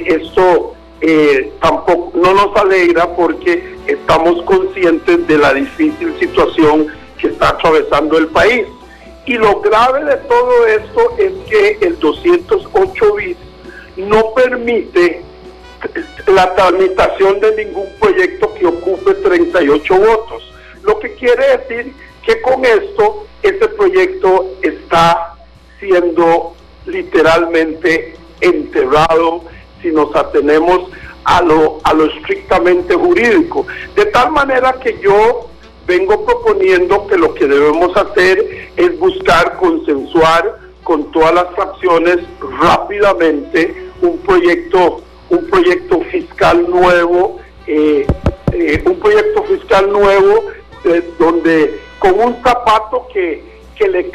esto tampoco no nos alegra porque estamos conscientes de la difícil situación que está atravesando el país. Y lo grave de todo esto es que el 208 bis no permite la tramitación de ningún proyecto que ocupe 38 votos, lo que quiere decir que con esto este proyecto está siendo literalmente enterrado si nos atenemos a lo estrictamente jurídico, de tal manera que yo vengo proponiendo que lo que debemos hacer es buscar consensuar con todas las fracciones rápidamente un proyecto fiscal nuevo, donde con un zapato que le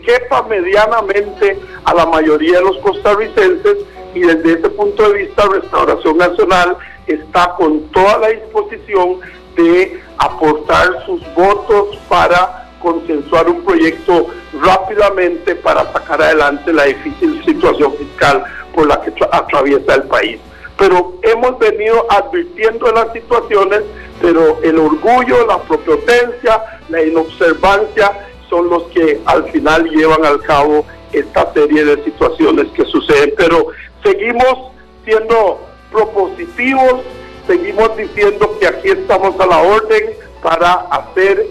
quepa medianamente a la mayoría de los costarricenses, y desde ese punto de vista Restauración Nacional está con toda la disposición de aportar sus votos para consensuar un proyecto rápidamente para sacar adelante la difícil situación fiscal por la que atraviesa el país. Pero hemos venido advirtiendo de las situaciones, pero el orgullo, la prepotencia, la inobservancia son los que al final llevan al cabo esta serie de situaciones que suceden. Pero seguimos siendo propositivos, seguimos diciendo que aquí estamos a la orden para hacer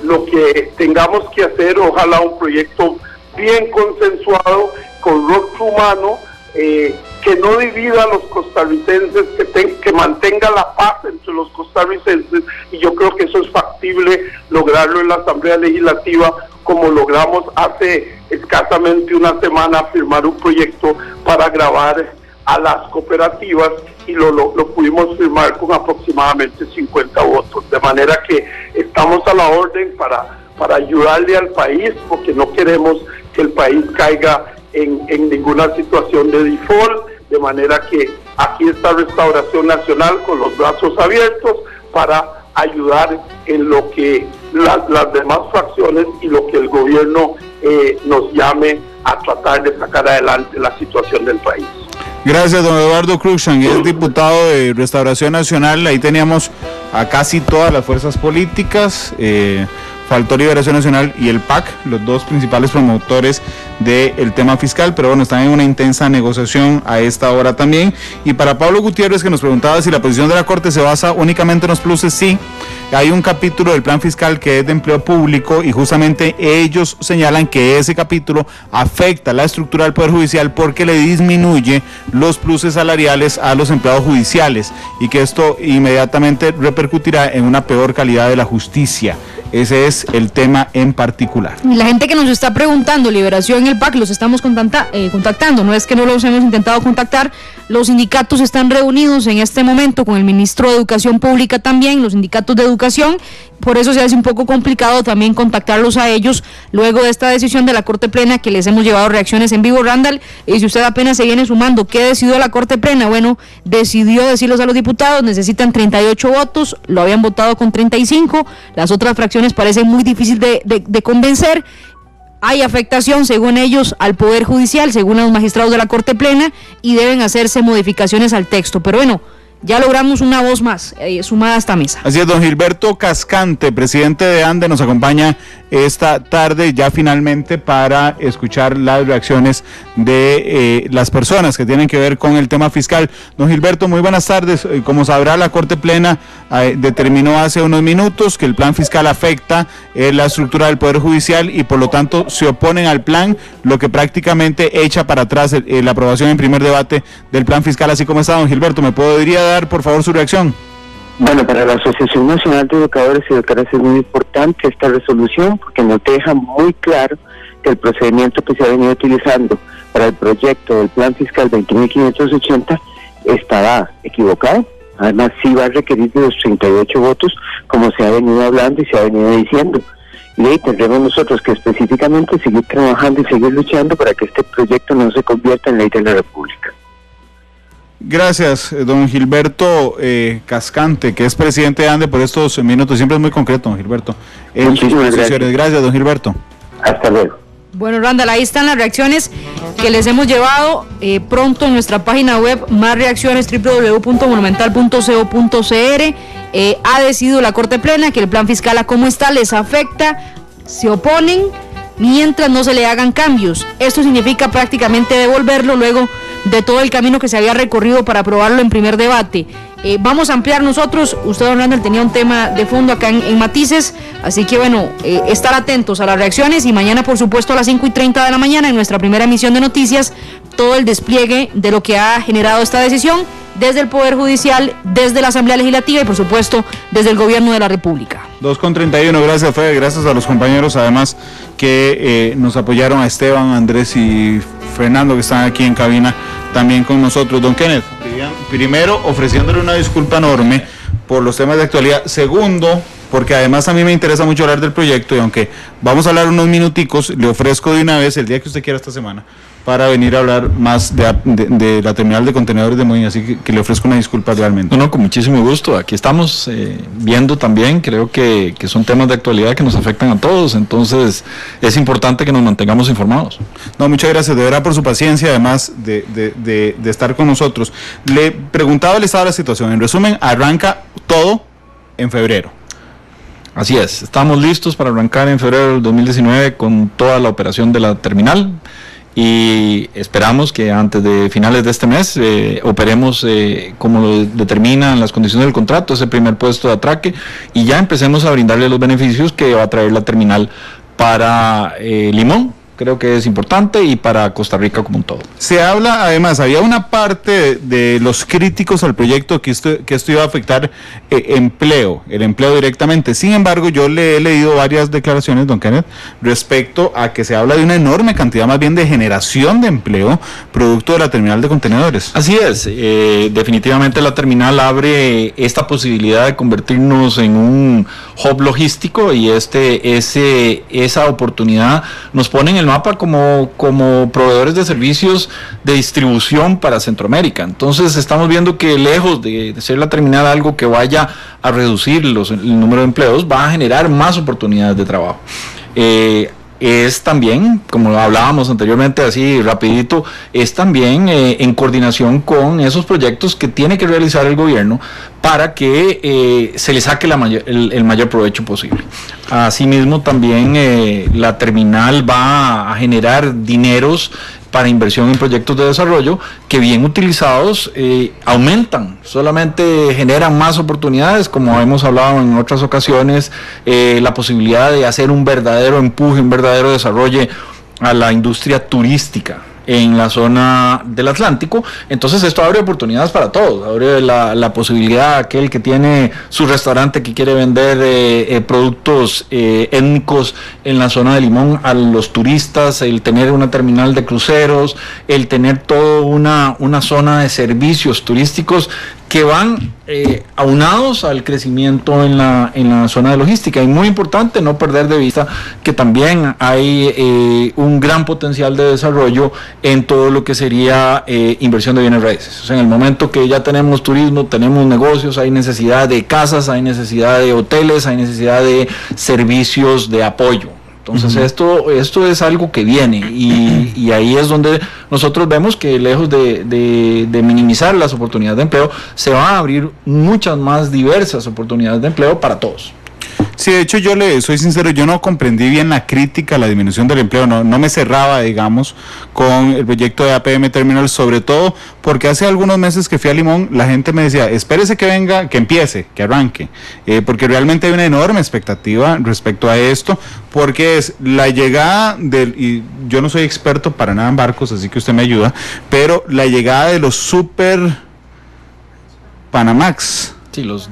lo que tengamos que hacer, ojalá un proyecto bien consensuado, con rostro humano, que no divida a los costarricenses, que mantenga la paz entre los costarricenses, y yo creo que eso es factible lograrlo en la Asamblea Legislativa, como logramos hace escasamente una semana firmar un proyecto para gravar a las cooperativas, y lo pudimos firmar con aproximadamente 50 votos, de manera que estamos a la orden para ayudarle al país, porque no queremos que el país caiga en ninguna situación de default, de manera que aquí está Restauración Nacional con los brazos abiertos para ayudar en lo que las demás fracciones y lo que el gobierno nos llame a tratar de sacar adelante la situación del país. Gracias, don Eduardo Cruikshank, es diputado de Restauración Nacional. Ahí teníamos a casi todas las fuerzas políticas, faltó Liberación Nacional y el PAC, los dos principales promotores del tema fiscal, pero bueno, están en una intensa negociación a esta hora también. Y para Pablo Gutiérrez, que nos preguntaba si la posición de la Corte se basa únicamente en los pluses, sí, hay un capítulo del plan fiscal que es de empleo público, y justamente ellos señalan que ese capítulo afecta la estructura del Poder Judicial porque le disminuye los pluses salariales a los empleados judiciales, y que esto inmediatamente repercutirá en una peor calidad de la justicia. Ese es el tema en particular. La gente que nos está preguntando, Liberación y el PAC, los estamos contactando, no es que no los hemos intentado contactar, los sindicatos están reunidos en este momento con el ministro de Educación Pública también, los sindicatos de educación, por eso se hace un poco complicado también contactarlos a ellos luego de esta decisión de la Corte Plena, que les hemos llevado reacciones en vivo, Randall, y si usted apenas se viene sumando, ¿qué decidió la Corte Plena? Bueno, decidió decirles a los diputados, necesitan 38 votos, lo habían votado con 35, las otras fracciones parecen muy difícil de convencer. Hay afectación, según ellos, al Poder Judicial, según los magistrados de la Corte Plena, y deben hacerse modificaciones al texto. Pero bueno, ya logramos una voz más sumada a esta mesa. Así es, don Gilberto Cascante, presidente de ANDE, nos acompaña esta tarde ya finalmente para escuchar las reacciones de las personas que tienen que ver con el tema fiscal. Don Gilberto, muy buenas tardes. Como sabrá, la Corte Plena determinó hace unos minutos que el plan fiscal afecta la estructura del Poder Judicial y por lo tanto se oponen al plan, lo que prácticamente echa para atrás la aprobación en primer debate del plan fiscal. Así como está, don Gilberto, ¿me podría dar por favor su reacción? Bueno, para la Asociación Nacional de Educadores y Educadoras es muy importante esta resolución porque nos deja muy claro que el procedimiento que se ha venido utilizando para el proyecto del plan fiscal 20.580 estaba equivocado. Además, sí va a requerir de los 38 votos, como se ha venido hablando y se ha venido diciendo. Y ahí tendremos nosotros que específicamente seguir trabajando y seguir luchando para que este proyecto no se convierta en ley de la República. Gracias, don Gilberto Cascante, que es presidente de ANDE, por estos minutos. Siempre es muy concreto, don Gilberto. Muchísimas gracias. Gracias, don Gilberto. Hasta luego. Bueno, Randall, ahí están las reacciones que les hemos llevado. Pronto en nuestra página web, más reacciones, www.monumental.co.cr. Ha decidido la Corte Plena que el plan fiscal a cómo está les afecta, se oponen mientras no se le hagan cambios. Esto significa prácticamente devolverlo luego de todo el camino que se había recorrido para aprobarlo en primer debate. Vamos a ampliar nosotros, usted, don Randall, tenía un tema de fondo acá en Matices, así que bueno, estar atentos a las reacciones y mañana por supuesto a las 5:30 de la mañana en nuestra primera emisión de noticias, todo el despliegue de lo que ha generado esta decisión desde el Poder Judicial, desde la Asamblea Legislativa y por supuesto desde el Gobierno de la República. 2:31, gracias Fede, gracias a los compañeros además que nos apoyaron, a Esteban, Andrés y Fernando que están aquí en cabina también con nosotros. Don Kenneth, primero ofreciéndole una disculpa enorme por los temas de actualidad, segundo, porque además a mí me interesa mucho hablar del proyecto y aunque vamos a hablar unos minuticos, le ofrezco de una vez el día que usted quiera esta semana para venir a hablar más de la terminal de contenedores de Moín, así que le ofrezco una disculpa realmente. No, con muchísimo gusto, aquí estamos viendo también, creo que son temas de actualidad que nos afectan a todos, entonces es importante que nos mantengamos informados. No, muchas gracias de verdad por su paciencia, además de estar con nosotros. Le preguntaba el estado de la situación, en resumen, arranca todo en febrero. Así es, estamos listos para arrancar en febrero del 2019 con toda la operación de la terminal y esperamos que antes de finales de este mes operemos como lo determinan las condiciones del contrato, ese primer puesto de atraque, y ya empecemos a brindarle los beneficios que va a traer la terminal para Limón. Creo que es importante, y para Costa Rica como un todo. Se habla, además, había una parte de los críticos al proyecto que esto iba a afectar el empleo directamente. Sin embargo, yo le he leído varias declaraciones, don Kenneth, respecto a que se habla de una enorme cantidad más bien de generación de empleo producto de la terminal de contenedores. Así es, definitivamente la terminal abre esta posibilidad de convertirnos en un hub logístico, y esa oportunidad nos pone en el mapa como proveedores de servicios de distribución para Centroamérica. Entonces estamos viendo que lejos de ser la terminal algo que vaya a reducir el número de empleos, va a generar más oportunidades de trabajo. Es también, como hablábamos anteriormente así rapidito, es también en coordinación con esos proyectos que tiene que realizar el gobierno para que se le saque el mayor provecho posible. Asimismo también la terminal va a generar dineros para inversión en proyectos de desarrollo que bien utilizados aumentan, solamente generan más oportunidades, como hemos hablado en otras ocasiones, la posibilidad de hacer un verdadero empuje, un verdadero desarrollo a la industria turística en la zona del Atlántico. Entonces esto abre oportunidades para todos, abre la posibilidad a aquel que tiene su restaurante que quiere vender productos étnicos en la zona de Limón a los turistas, el tener una terminal de cruceros, el tener toda una zona de servicios turísticos que van aunados al crecimiento en la zona de logística. Y muy importante no perder de vista que también hay un gran potencial de desarrollo en todo lo que sería inversión de bienes raíces. O sea, en el momento que ya tenemos turismo, tenemos negocios, hay necesidad de casas, hay necesidad de hoteles, hay necesidad de servicios de apoyo. Entonces esto es algo que viene, y ahí es donde nosotros vemos que lejos de minimizar las oportunidades de empleo, se van a abrir muchas más diversas oportunidades de empleo para todos. Sí, de hecho yo le soy sincero, yo no comprendí bien la crítica a la disminución del empleo, no me cerraba, digamos, con el proyecto de APM Terminal, sobre todo porque hace algunos meses que fui a Limón, la gente me decía, espérese que venga, que empiece, que arranque, porque realmente hay una enorme expectativa respecto a esto, porque es la llegada y yo no soy experto para nada en barcos, así que usted me ayuda, pero la llegada de los super Panamax. Sí, los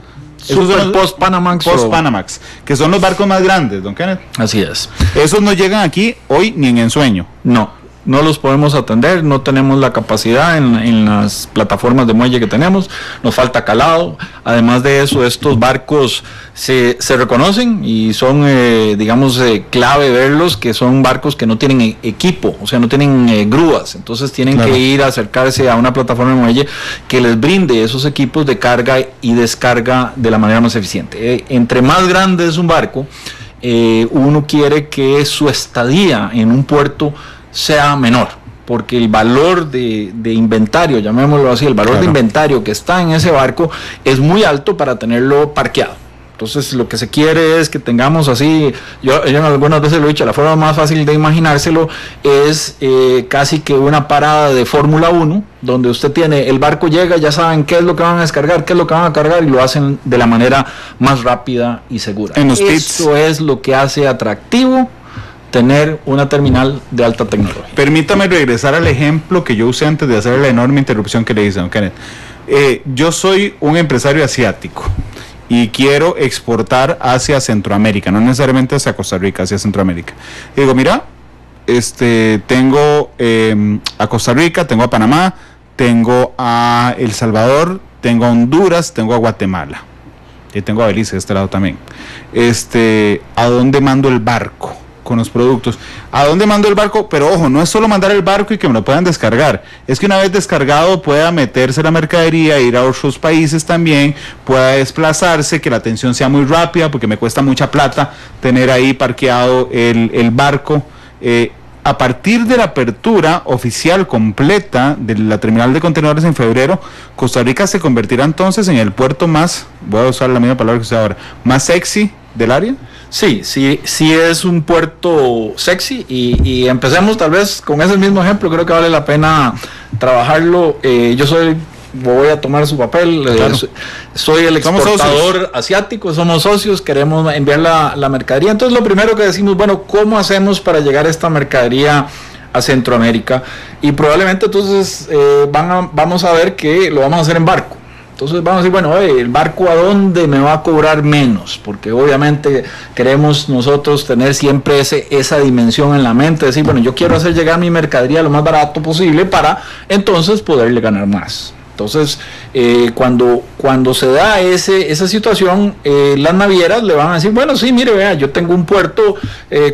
Post-Panamax, que son los barcos más grandes, don Kenneth. Así es. Esos no llegan aquí hoy ni en ensueño. No los podemos atender, no tenemos la capacidad en las plataformas de muelle que tenemos, nos falta calado. Además de eso, estos barcos se reconocen y son, clave verlos, que son barcos que no tienen equipo, o sea, no tienen grúas, entonces tienen que ir a acercarse a una plataforma de muelle que les brinde esos equipos de carga y descarga de la manera más eficiente. Entre más grande es un barco, uno quiere que su estadía en un puerto sea menor, porque el valor de inventario, llamémoslo así, el valor de inventario que está en ese barco es muy alto para tenerlo parqueado. Entonces lo que se quiere es que tengamos así, yo algunas veces lo he dicho, la forma más fácil de imaginárselo es casi que una parada de Fórmula 1, donde usted tiene, el barco llega, ya saben qué es lo que van a descargar, qué es lo que van a cargar, y lo hacen de la manera más rápida y segura. Eso es lo que hace atractivo tener una terminal de alta tecnología. Permítame regresar al ejemplo que yo usé antes de hacer la enorme interrupción que le hice, don Kenneth. yo soy un empresario asiático y quiero exportar hacia Centroamérica, no necesariamente hacia Costa Rica, hacia Centroamérica. Y digo, mira, tengo a Costa Rica, tengo a Panamá, tengo a El Salvador, tengo a Honduras, tengo a Guatemala, y tengo a Belice de este lado también. ¿A dónde mando el barco con los productos? ¿A dónde mando el barco? Pero ojo, no es solo mandar el barco y que me lo puedan descargar, es que una vez descargado pueda meterse la mercadería, ir a otros países también, pueda desplazarse, que la atención sea muy rápida, porque me cuesta mucha plata tener ahí parqueado el barco. A partir de la apertura oficial completa de la terminal de contenedores en febrero, Costa Rica se convertirá entonces en el puerto más, voy a usar la misma palabra que usted ahora, más sexy del área. Sí es un puerto sexy y empecemos tal vez con ese mismo ejemplo. Creo que vale la pena trabajarlo. Voy a tomar su papel, claro. Soy el exportador asiático, somos socios, queremos enviar la mercadería. Entonces lo primero que decimos, bueno, ¿cómo hacemos para llegar esta mercadería a Centroamérica? Y probablemente entonces vamos a ver que lo vamos a hacer en barco. Entonces vamos a decir, bueno, el barco ¿a dónde me va a cobrar menos? Porque obviamente queremos nosotros tener siempre esa dimensión en la mente, decir, bueno, yo quiero hacer llegar mi mercadería lo más barato posible para entonces poderle ganar más. Entonces, cuando se da esa situación, las navieras le van a decir, bueno, sí, mire, vea, yo tengo un puerto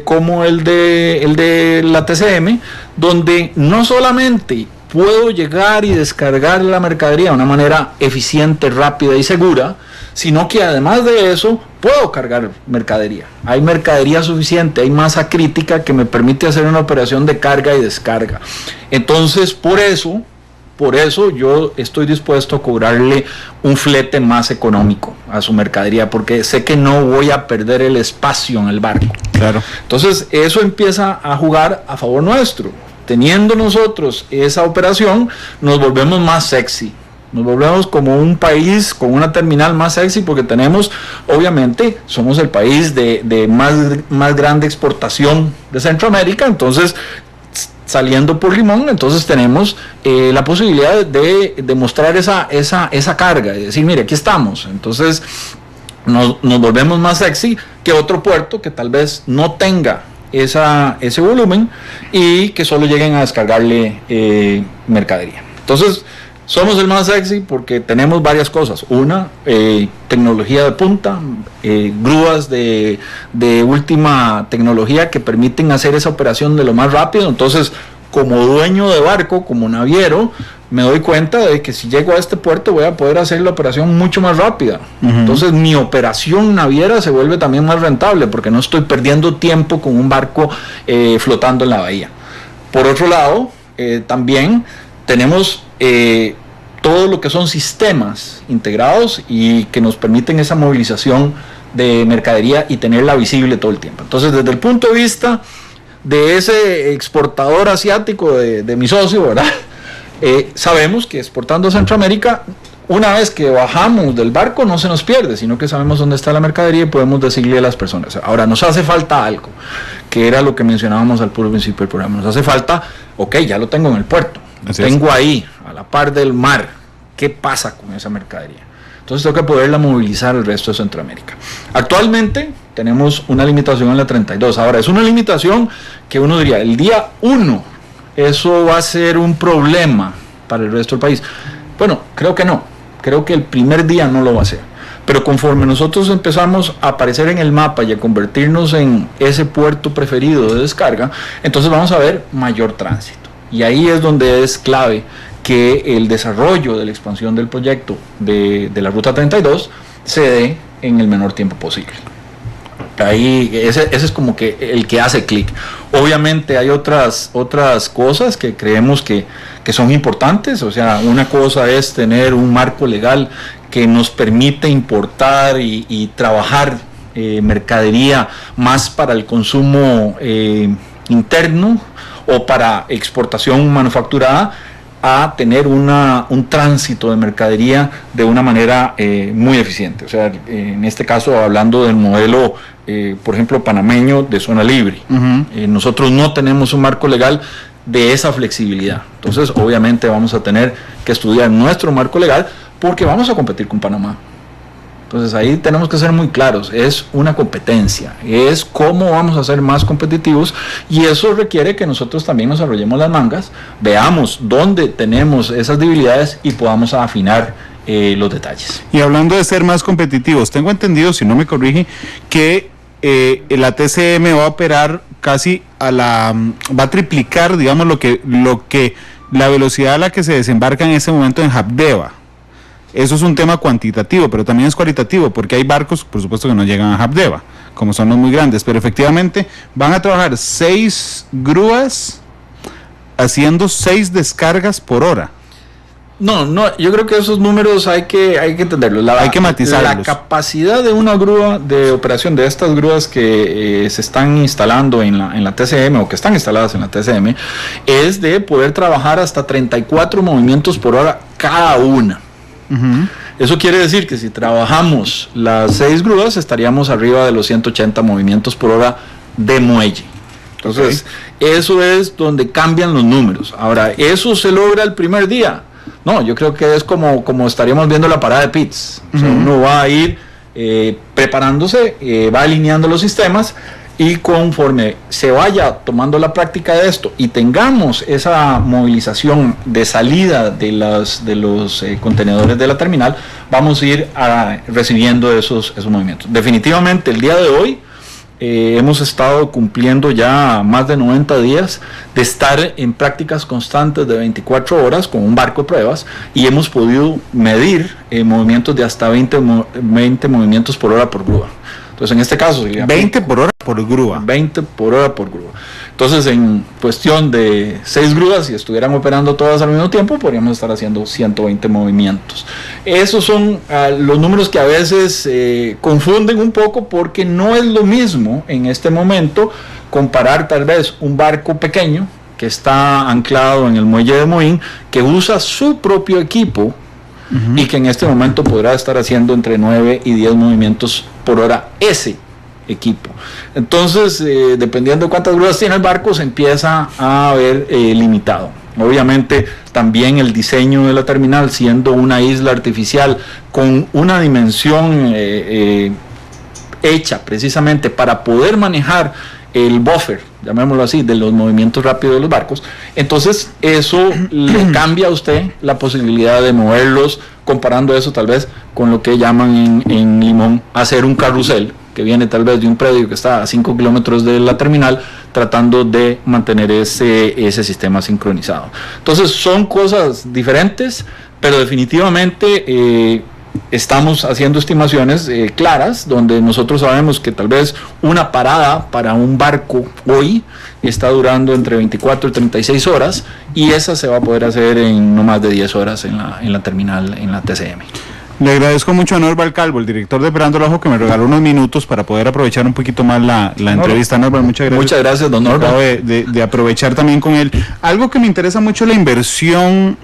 como el de la TCM, donde no solamente puedo llegar y descargar la mercadería de una manera eficiente, rápida y segura, sino que además de eso, puedo cargar mercadería. Hay mercadería suficiente, hay masa crítica que me permite hacer una operación de carga y descarga. Entonces, por eso yo estoy dispuesto a cobrarle un flete más económico a su mercadería, porque sé que no voy a perder el espacio en el barco. Claro. Entonces eso empieza a jugar a favor nuestro. Teniendo nosotros esa operación, nos volvemos más sexy. Nos volvemos como un país con una terminal más sexy, porque obviamente, somos el país de más grande exportación de Centroamérica. Entonces, saliendo por Limón, entonces tenemos la posibilidad de demostrar esa carga, de decir, mire, aquí estamos. Entonces nos volvemos más sexy que otro puerto que tal vez no tenga ese volumen y que solo lleguen a descargarle mercadería. Entonces somos el más sexy porque tenemos varias cosas. Una, tecnología de punta, grúas de última tecnología que permiten hacer esa operación de lo más rápido. Entonces, como dueño de barco, como naviero, me doy cuenta de que si llego a este puerto voy a poder hacer la operación mucho más rápida. Entonces mi operación naviera se vuelve también más rentable porque no estoy perdiendo tiempo con un barco flotando en la bahía. Por otro lado, también tenemos todo lo que son sistemas integrados y que nos permiten esa movilización de mercadería y tenerla visible todo el tiempo. Entonces, desde el punto de vista de ese exportador asiático de mi socio, ¿verdad? Sabemos que exportando a Centroamérica, una vez que bajamos del barco no se nos pierde, sino que sabemos dónde está la mercadería y podemos decirle a las personas. Ahora, nos hace falta algo, que era lo que mencionábamos al puro principio del programa. Nos hace falta, ya lo tengo en el puerto, lo tengo ahí, a la par del mar. ¿Qué pasa con esa mercadería? Entonces tengo que poderla movilizar al resto de Centroamérica. Actualmente tenemos una limitación en la 32. Ahora, es una limitación que uno diría, el día 1, eso va a ser un problema para el resto del país. Bueno, creo que no. Creo que el primer día no lo va a ser. Pero conforme nosotros empezamos a aparecer en el mapa y a convertirnos en ese puerto preferido de descarga, entonces vamos a ver mayor tránsito. Y ahí es donde es clave que el desarrollo de la expansión del proyecto de la Ruta 32 se dé en el menor tiempo posible. Ahí ese es como que el que hace clic. Obviamente hay otras cosas que creemos que son importantes. O sea, una cosa es tener un marco legal que nos permite importar y trabajar mercadería más para el consumo interno o para exportación manufacturada, a tener un tránsito de mercadería de una manera muy eficiente. O sea, en este caso hablando del modelo, por ejemplo, panameño de zona libre. Nosotros no tenemos un marco legal de esa flexibilidad. Entonces, obviamente vamos a tener que estudiar nuestro marco legal porque vamos a competir con Panamá. Entonces ahí tenemos que ser muy claros, es una competencia, es cómo vamos a ser más competitivos y eso requiere que nosotros también nos arrollemos las mangas, veamos dónde tenemos esas debilidades y podamos afinar los detalles. Y hablando de ser más competitivos, tengo entendido, si no me corrige, que la TCM va a operar casi va a triplicar, digamos, lo que la velocidad a la que se desembarca en ese momento en Habdeba. Eso es un tema cuantitativo, pero también es cualitativo, porque hay barcos, por supuesto, que no llegan a Habdeba, como son los muy grandes, pero efectivamente van a trabajar 6 grúas haciendo 6 descargas por hora. No, yo creo que esos números hay que entenderlos. Hay que matizarlos. La capacidad de una grúa de operación, de estas grúas que se están instalando en la TCM o que están instaladas en la TCM, es de poder trabajar hasta 34 movimientos por hora cada una. Uh-huh. Eso quiere decir que si trabajamos las 6 grúas estaríamos arriba de los 180 movimientos por hora de muelle. Entonces, eso es donde cambian los números. Ahora, ¿eso se logra el primer día? No, yo creo que es como estaríamos viendo la parada de pits. O sea, uno va a ir preparándose, va alineando los sistemas y conforme se vaya tomando la práctica de esto y tengamos esa movilización de salida de los contenedores de la terminal, vamos a ir recibiendo esos movimientos. Definitivamente el día de hoy hemos estado cumpliendo ya más de 90 días de estar en prácticas constantes de 24 horas con un barco de pruebas y hemos podido medir movimientos de hasta 20 movimientos por hora por grúa. Entonces, en este caso... 20 por hora por grúa. 20 por hora por grúa. Entonces, en cuestión de 6 grúas, si estuvieran operando todas al mismo tiempo, podríamos estar haciendo 120 movimientos. Esos son los números que a veces confunden un poco porque no es lo mismo en este momento comparar tal vez un barco pequeño que está anclado en el muelle de Moín, que usa su propio equipo, y que en este momento podrá estar haciendo entre 9 y 10 movimientos por hora ese equipo. Entonces, dependiendo de cuántas grúas tiene el barco, se empieza a ver limitado. Obviamente, también el diseño de la terminal, siendo una isla artificial con una dimensión hecha precisamente para poder manejar el buffer, llamémoslo así, de los movimientos rápidos de los barcos, entonces eso le cambia a usted la posibilidad de moverlos, comparando eso tal vez con lo que llaman en Limón hacer un carrusel, que viene tal vez de un predio que está a 5 kilómetros de la terminal, tratando de mantener ese sistema sincronizado. Entonces son cosas diferentes, pero definitivamente estamos haciendo estimaciones claras, donde nosotros sabemos que tal vez una parada para un barco hoy está durando entre 24 y 36 horas, y esa se va a poder hacer en no más de 10 horas en la terminal, en la TCM. Le agradezco mucho a Norval Calvo, el director de Operando el Ojo, que me regaló unos minutos para poder aprovechar un poquito más la entrevista. Norval, muchas gracias. Muchas gracias, don Norval. De aprovechar también con él. Algo que me interesa mucho, la inversión,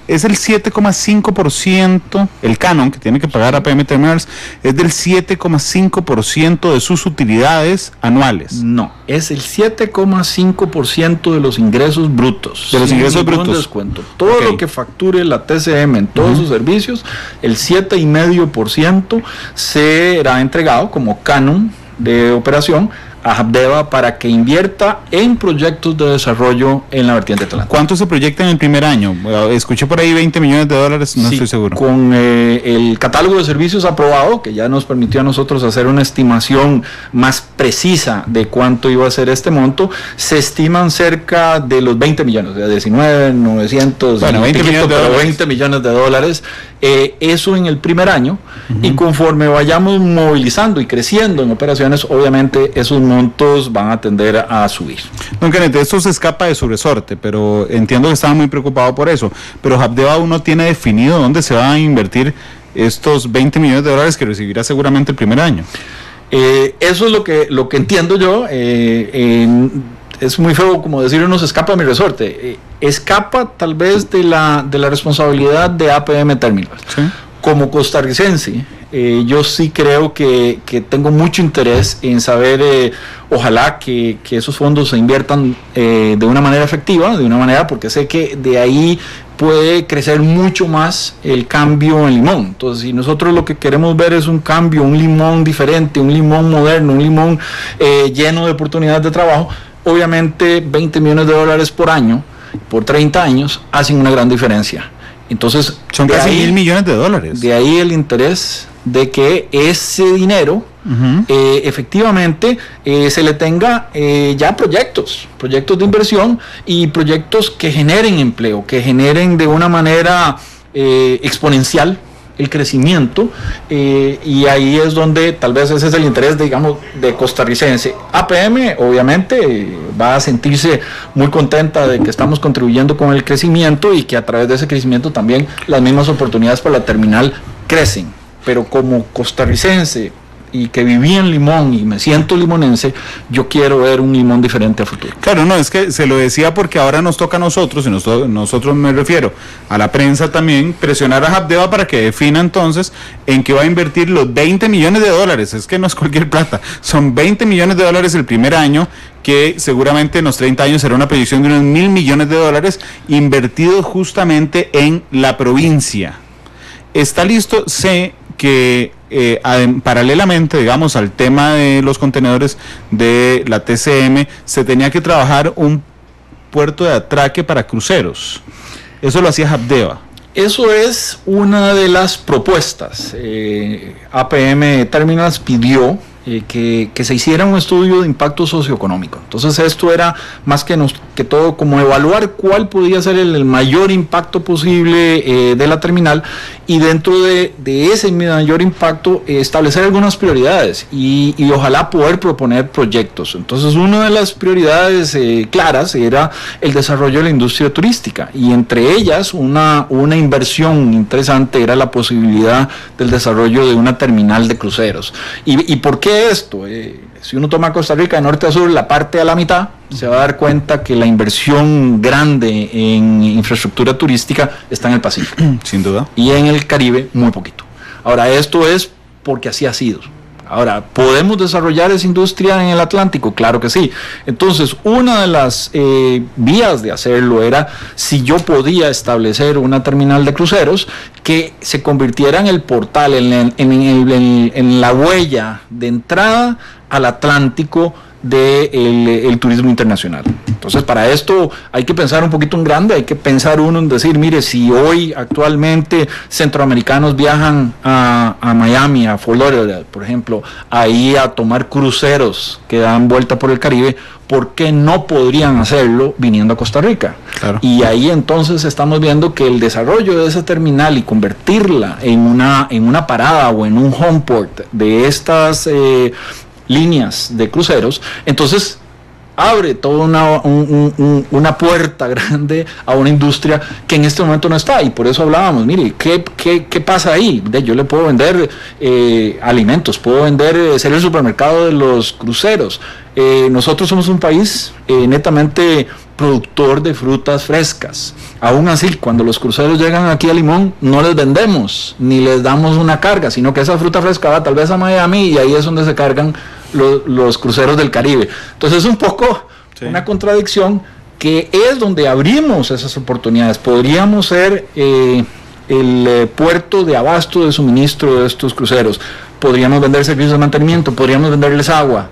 es el 7,5%, el canon que tiene que pagar APM Terminals, es del 7,5% de sus utilidades anuales. No, es el 7,5% de los ingresos brutos. De los ingresos brutos. Descuento. Todo lo que facture la TCM en todos sus servicios, el 7,5% será entregado como canon de operación a Habdeba para que invierta en proyectos de desarrollo en la vertiente atlántica. ¿Cuánto se proyecta en el primer año? Escuché por ahí $20 millones, no estoy seguro. Con el catálogo de servicios aprobado, que ya nos permitió a nosotros hacer una estimación más precisa de cuánto iba a ser este monto, se estiman cerca de los 20 millones, o sea, 19,900, bueno, 20 millones de dólares. Eso en el primer año, y conforme vayamos movilizando y creciendo en operaciones, obviamente esos montos van a tender a subir. Don Kenneth, esto se escapa de su resorte, pero entiendo que estaba muy preocupado por eso, pero Habdeba aún no tiene definido dónde se van a invertir estos $20 millones que recibirá seguramente el primer año. Eso es lo que entiendo yo. Es muy feo como decir uno se escapa de mi resorte, escapa tal vez de la responsabilidad de APM Terminals. ¿Sí? Como costarricense, Yo sí creo que tengo mucho interés en saber, ojalá que esos fondos se inviertan de una manera efectiva, de una manera, porque sé que de ahí puede crecer mucho más el cambio en Limón. Entonces, si nosotros lo que queremos ver es un cambio, un Limón diferente, un Limón moderno, un Limón lleno de oportunidades de trabajo, obviamente $20 millones por año, por 30 años, hacen una gran diferencia. Entonces, son casi $1,000 millones. De ahí el interés de que ese dinero efectivamente se le tenga ya proyectos de inversión y proyectos que generen empleo, que generen de una manera exponencial el crecimiento, y ahí es donde tal vez ese es el interés, digamos, de costarricense. APM obviamente va a sentirse muy contenta de que estamos contribuyendo con el crecimiento y que a través de ese crecimiento también las mismas oportunidades para la terminal crecen, pero como costarricense y que viví en Limón y me siento limonense, yo quiero ver un Limón diferente a futuro. Claro, no, es que se lo decía porque ahora nos toca a nosotros, y nosotros me refiero a la prensa también, presionar a Habdeba para que defina entonces en qué va a invertir los $20 millones, es que no es cualquier plata, son $20 millones el primer año, que seguramente en los 30 años será una proyección de unos $1,000 millones invertidos justamente en la provincia. Está listo, sé que paralelamente, digamos, al tema de los contenedores de la TCM, se tenía que trabajar un puerto de atraque para cruceros. Eso lo hacía Habdeba. Eso es una de las propuestas. APM Terminals pidió que se hiciera un estudio de impacto socioeconómico. Entonces esto era más que todo como evaluar cuál podía ser el mayor impacto posible de la terminal, y dentro de ese mayor impacto establecer algunas prioridades y ojalá poder proponer proyectos. Entonces una de las prioridades claras era el desarrollo de la industria turística, y entre ellas una inversión interesante era la posibilidad del desarrollo de una terminal de cruceros. ¿Y por qué esto? Si uno toma Costa Rica de norte a sur, la parte a la mitad, se va a dar cuenta que la inversión grande en infraestructura turística está en el Pacífico. Sin duda. Y en el Caribe, muy poquito. Ahora, esto es porque así ha sido. Ahora, ¿podemos desarrollar esa industria en el Atlántico? Claro que sí. Entonces, una de las vías de hacerlo era si yo podía establecer una terminal de cruceros que se convirtiera en el portal, en la huella de entrada al Atlántico del turismo internacional. Entonces, para esto hay que pensar un poquito en grande, hay que pensar uno en decir, mire, si hoy actualmente centroamericanos viajan a Miami, a Florida, por ejemplo, ahí a tomar cruceros que dan vuelta por el Caribe, ¿por qué no podrían hacerlo viniendo a Costa Rica? Claro. Y ahí entonces estamos viendo que el desarrollo de esa terminal y convertirla en una parada o en un home port de estas líneas de cruceros, entonces abre toda una puerta grande a una industria que en este momento no está, y por eso hablábamos, mire, ¿qué pasa ahí? Yo le puedo vender alimentos, puedo vender, ser el supermercado de los cruceros. Nosotros somos un país netamente productor de frutas frescas. Aún así, cuando los cruceros llegan aquí a Limón, no les vendemos ni les damos una carga, sino que esa fruta fresca va tal vez a Miami, y ahí es donde se cargan los cruceros del Caribe. Entonces es un poco una contradicción, que es donde abrimos esas oportunidades. Podríamos ser el puerto de abasto de suministro de estos cruceros, podríamos vender servicios de mantenimiento, podríamos venderles agua,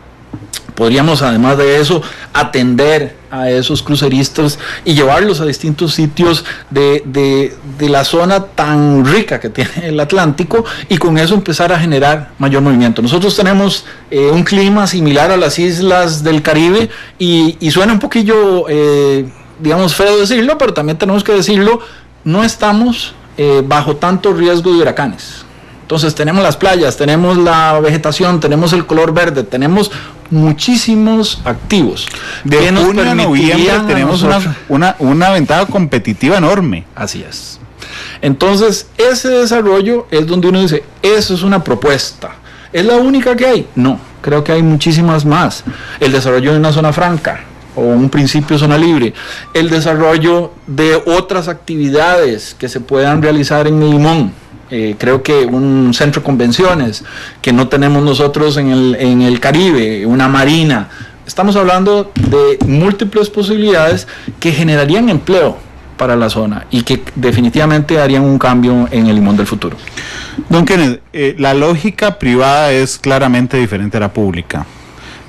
podríamos además de eso atender a esos cruceristas y llevarlos a distintos sitios de la zona tan rica que tiene el Atlántico, y con eso empezar a generar mayor movimiento. Nosotros tenemos un clima similar a las islas del Caribe, y suena un poquillo, digamos, feo decirlo, pero también tenemos que decirlo, no estamos bajo tanto riesgo de huracanes. Entonces tenemos las playas, tenemos la vegetación, tenemos el color verde, tenemos muchísimos activos. De junio a noviembre tenemos una ventaja competitiva enorme. Así es. Entonces ese desarrollo es donde uno dice, eso es una propuesta. ¿Es la única que hay? No, creo que hay muchísimas más. El desarrollo de una zona franca, o un principio zona libre, el desarrollo de otras actividades que se puedan realizar en Limón. Creo que un centro de convenciones que no tenemos nosotros en el Caribe, una marina. Estamos hablando de múltiples posibilidades que generarían empleo para la zona y que definitivamente harían un cambio en el Limón del futuro. Don Kenneth, la lógica privada es claramente diferente a la pública.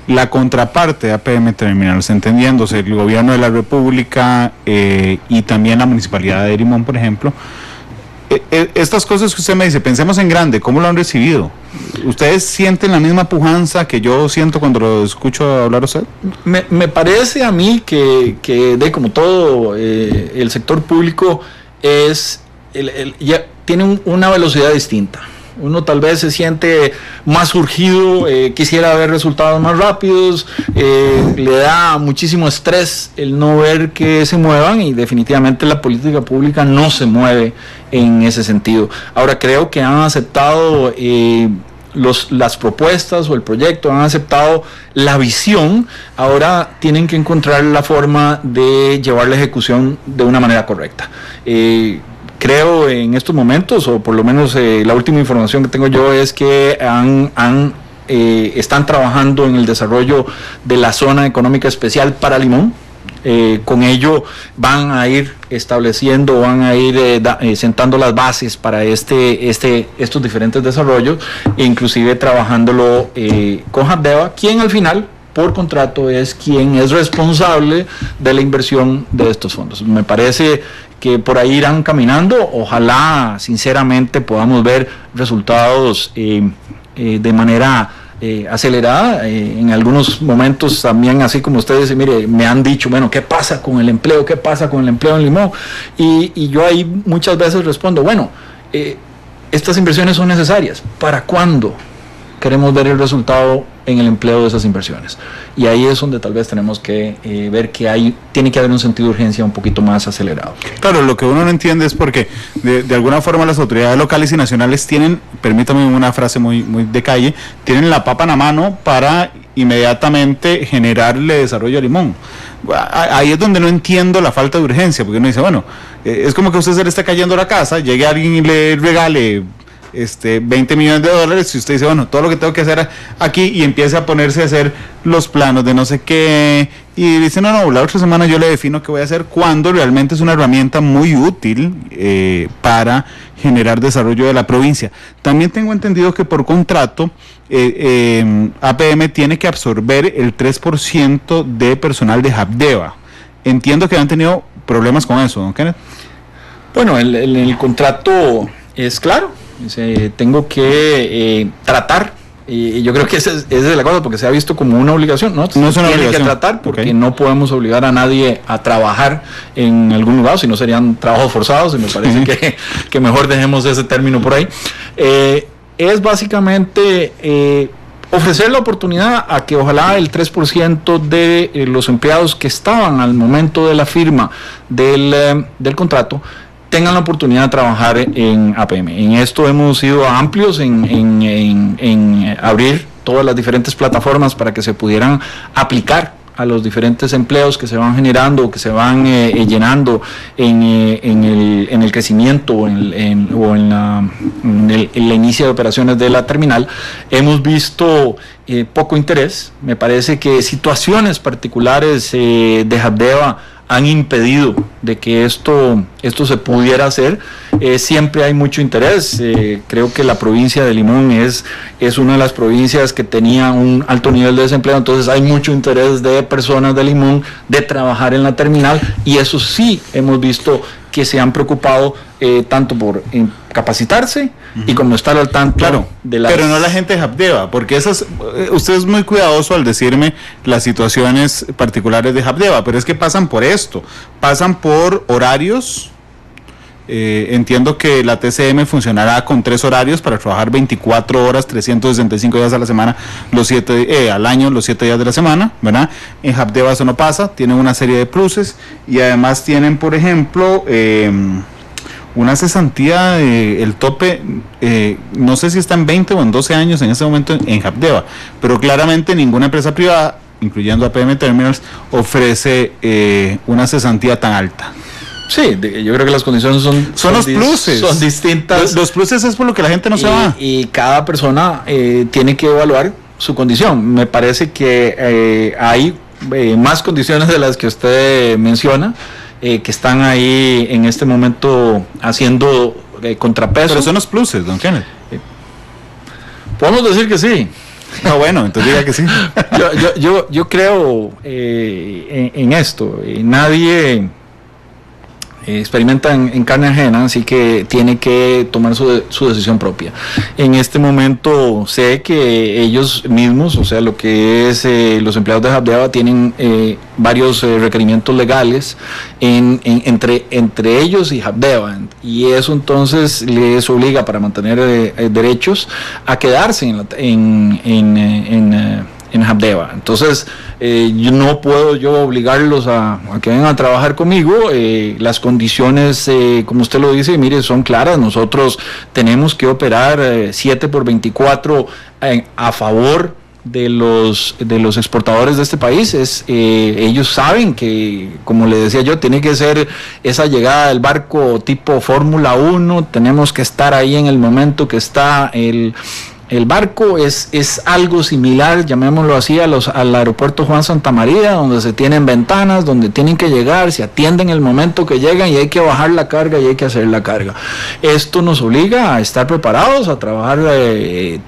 La contraparte de APM Terminals, entendiéndose el gobierno de la República y también la municipalidad de Limón, por ejemplo, estas cosas que usted me dice, pensemos en grande, ¿cómo lo han recibido? ¿Ustedes sienten la misma pujanza que yo siento cuando lo escucho hablar a usted? Me parece a mí que como todo el sector público ya tiene una velocidad distinta. Uno tal vez se siente más urgido, quisiera ver resultados más rápidos, le da muchísimo estrés el no ver que se muevan, y definitivamente la política pública no se mueve en ese sentido. Ahora, creo que han aceptado las propuestas o el proyecto, han aceptado la visión, ahora tienen que encontrar la forma de llevar la ejecución de una manera correcta. Creo en estos momentos, o por lo menos la última información que tengo yo, es que están trabajando en el desarrollo de la zona económica especial para Limón. Con ello van a ir estableciendo, van a ir sentando las bases para estos diferentes desarrollos, e inclusive trabajándolo con Habdeba, quien al final, por contrato, es quien es responsable de la inversión de estos fondos. Me parece que por ahí irán caminando. Ojalá, sinceramente, podamos ver resultados de manera acelerada. En algunos momentos también, así como ustedes dicen, mire, me han dicho, bueno, ¿qué pasa con el empleo? ¿Qué pasa con el empleo en Limón? Y yo ahí muchas veces respondo, bueno, estas inversiones son necesarias. ¿Para cuándo queremos ver el resultado en el empleo de esas inversiones? Y ahí es donde tal vez tenemos que ver que tiene que haber un sentido de urgencia un poquito más acelerado. Claro, lo que uno no entiende es porque de alguna forma las autoridades locales y nacionales tienen, permítame una frase muy de calle, tienen la papa en la mano para inmediatamente generarle desarrollo a Limón. Ahí es donde no entiendo la falta de urgencia, porque uno dice, bueno, es como que a usted se le está cayendo la casa, llegue alguien y le regale 20 millones de dólares, y usted dice, bueno, todo lo que tengo que hacer aquí, y empieza a ponerse a hacer los planos de no sé qué, y dice, no, la otra semana yo le defino qué voy a hacer, cuando realmente es una herramienta muy útil para generar desarrollo de la provincia. También tengo entendido que por contrato APM tiene que absorber el 3% de personal de Habdeba. Entiendo que han tenido problemas con eso, ¿no, Kenneth? Bueno, el contrato es claro. Tengo que tratar, y yo creo que esa es la cosa, porque se ha visto como una obligación, ¿no? No es una Tiene obligación. que tratar, porque Okay. no podemos obligar a nadie a trabajar en algún lugar, si no serían trabajos forzados, y me parece que mejor dejemos ese término por ahí. Es básicamente ofrecer la oportunidad a que ojalá el 3% de los empleados que estaban al momento de la firma del contrato tengan la oportunidad de trabajar en APM. En esto hemos sido amplios en abrir todas las diferentes plataformas para que se pudieran aplicar a los diferentes empleos que se van generando, que se van llenando en el crecimiento o en la inicio de operaciones de la terminal. Hemos visto poco interés. Me parece que situaciones particulares de Habdeba han impedido de que esto se pudiera hacer. Siempre hay mucho interés. Creo que la provincia de Limón es una de las provincias que tenía un alto nivel de desempleo, entonces hay mucho interés de personas de Limón de trabajar en la terminal, y eso sí hemos visto que se han preocupado tanto por capacitarse y como estar al tanto, claro, de las... Pero no la gente de Habdeba, porque usted es muy cuidadoso al decirme las situaciones particulares de Habdeba, pero es que pasan por esto, pasan por horarios. Entiendo que la TCM funcionará con 3 horarios para trabajar 24 horas, 365 días a la semana, al año, los 7 días de la semana, ¿verdad? En Habdeba eso no pasa, tienen una serie de pluses, y además tienen, por ejemplo, una cesantía, el tope, no sé si está en 20 o en 12 años en este momento en Habdeba, pero claramente ninguna empresa privada, incluyendo APM Terminals, ofrece una cesantía tan alta. Sí, yo creo que las condiciones son los pluses. Son distintas. Los pluses es por lo que la gente no se va. Y cada persona tiene que evaluar su condición. Me parece que hay más condiciones de las que usted menciona, que están ahí en este momento haciendo contrapeso. Pero son los pluses, don Kenneth. Podemos decir que sí. Ah, bueno, entonces diga que sí. yo creo en esto. Nadie experimenta en carne ajena, así que tiene que tomar su decisión propia. En este momento sé que ellos mismos, o sea, lo que es los empleados de Habdeba, tienen varios requerimientos legales entre ellos y Habdeba, y eso entonces les obliga, para mantener derechos, a quedarse en Habdeba. Entonces no puedo yo obligarlos a que vengan a trabajar conmigo. Las condiciones, como usted lo dice, mire, son claras. Nosotros tenemos que operar 7x24 a favor de los exportadores de este país. Ellos saben que, como le decía yo, tiene que ser esa llegada del barco tipo Fórmula 1. Tenemos que estar ahí en el momento que está el barco. Es algo similar, llamémoslo así, al aeropuerto Juan Santamaría, donde se tienen ventanas, donde tienen que llegar, se atienden el momento que llegan y hay que bajar la carga y hay que hacer la carga. Esto nos obliga a estar preparados, a trabajar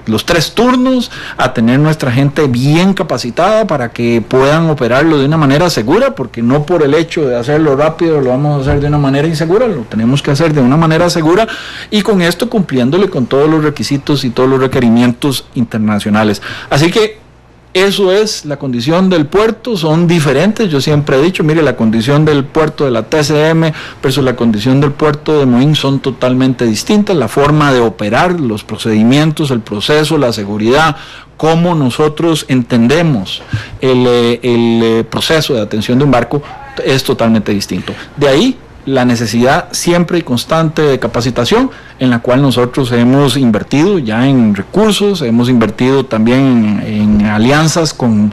los 3 turnos, a tener nuestra gente bien capacitada para que puedan operarlo de una manera segura, porque no por el hecho de hacerlo rápido lo vamos a hacer de una manera insegura, lo tenemos que hacer de una manera segura, y con esto cumpliéndole con todos los requisitos y todos los requerimientos internacionales. Así que eso es la condición del puerto. Son diferentes. Yo siempre he dicho, mire, la condición del puerto de la TCM versus la condición del puerto de Moín son totalmente distintas. La forma de operar, los procedimientos, el proceso, la seguridad, cómo nosotros entendemos el proceso de atención de un barco es totalmente distinto. De ahí la necesidad siempre y constante de capacitación, en la cual nosotros hemos invertido ya en recursos, hemos invertido también en alianzas con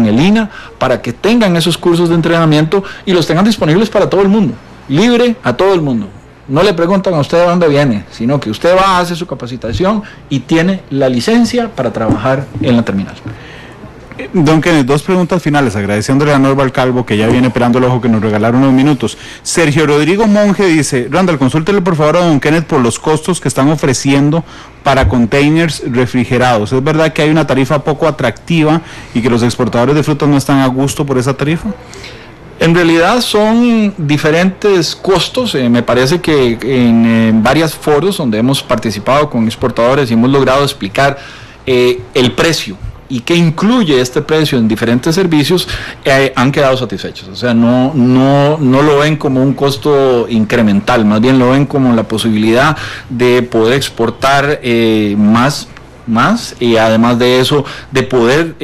el INA, para que tengan esos cursos de entrenamiento y los tengan disponibles para todo el mundo, libre a todo el mundo. No le preguntan a usted de dónde viene, sino que usted va a hacer su capacitación y tiene la licencia para trabajar en la terminal. Don Kenneth, 2 preguntas finales, agradeciéndole a Norval Calvo, que ya viene esperando el ojo, que nos regalaron unos minutos. Sergio Rodrigo Monge dice: Randall, consúltele por favor a don Kenneth por los costos que están ofreciendo para containers refrigerados. ¿Es verdad que hay una tarifa poco atractiva y que los exportadores de frutas no están a gusto por esa tarifa? En realidad son diferentes costos. Me parece que en varios foros donde hemos participado con exportadores y hemos logrado explicar el precio y qué incluye este precio en diferentes servicios, han quedado satisfechos. O sea, no lo ven como un costo incremental, más bien lo ven como la posibilidad de poder exportar más, y además de eso, de poder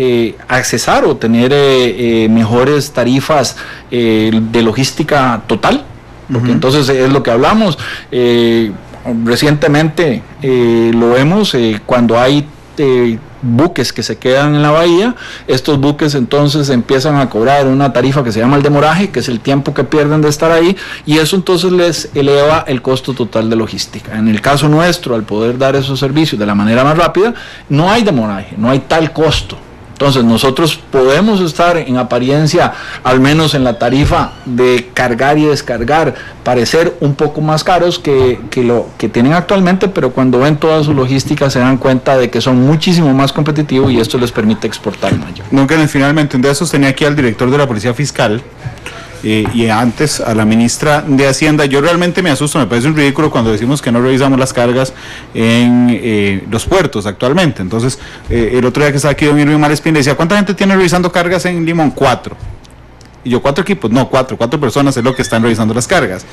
accesar o tener mejores tarifas de logística total, porque entonces es lo que hablamos. Recientemente lo vemos cuando hay buques que se quedan en la bahía. Estos buques entonces empiezan a cobrar una tarifa que se llama el demoraje, que es el tiempo que pierden de estar ahí, y eso entonces les eleva el costo total de logística. En el caso nuestro, al poder dar esos servicios de la manera más rápida, no hay demoraje, no hay tal costo. Entonces nosotros podemos estar en apariencia, al menos en la tarifa de cargar y descargar, parecer un poco más caros que lo que tienen actualmente, pero cuando ven toda su logística se dan cuenta de que son muchísimo más competitivos y esto les permite exportar mayor. Nunca, finalmente, un día sostenía aquí al director de la Policía Fiscal y antes a la ministra de Hacienda. Yo realmente me asusto, me parece un ridículo cuando decimos que no revisamos las cargas en los puertos actualmente. Entonces, el otro día que estaba aquí don Irving Malespín decía: ¿cuánta gente tiene revisando cargas en Limón? 4. Y yo, 4 equipos, no, 4 personas es lo que están revisando las cargas.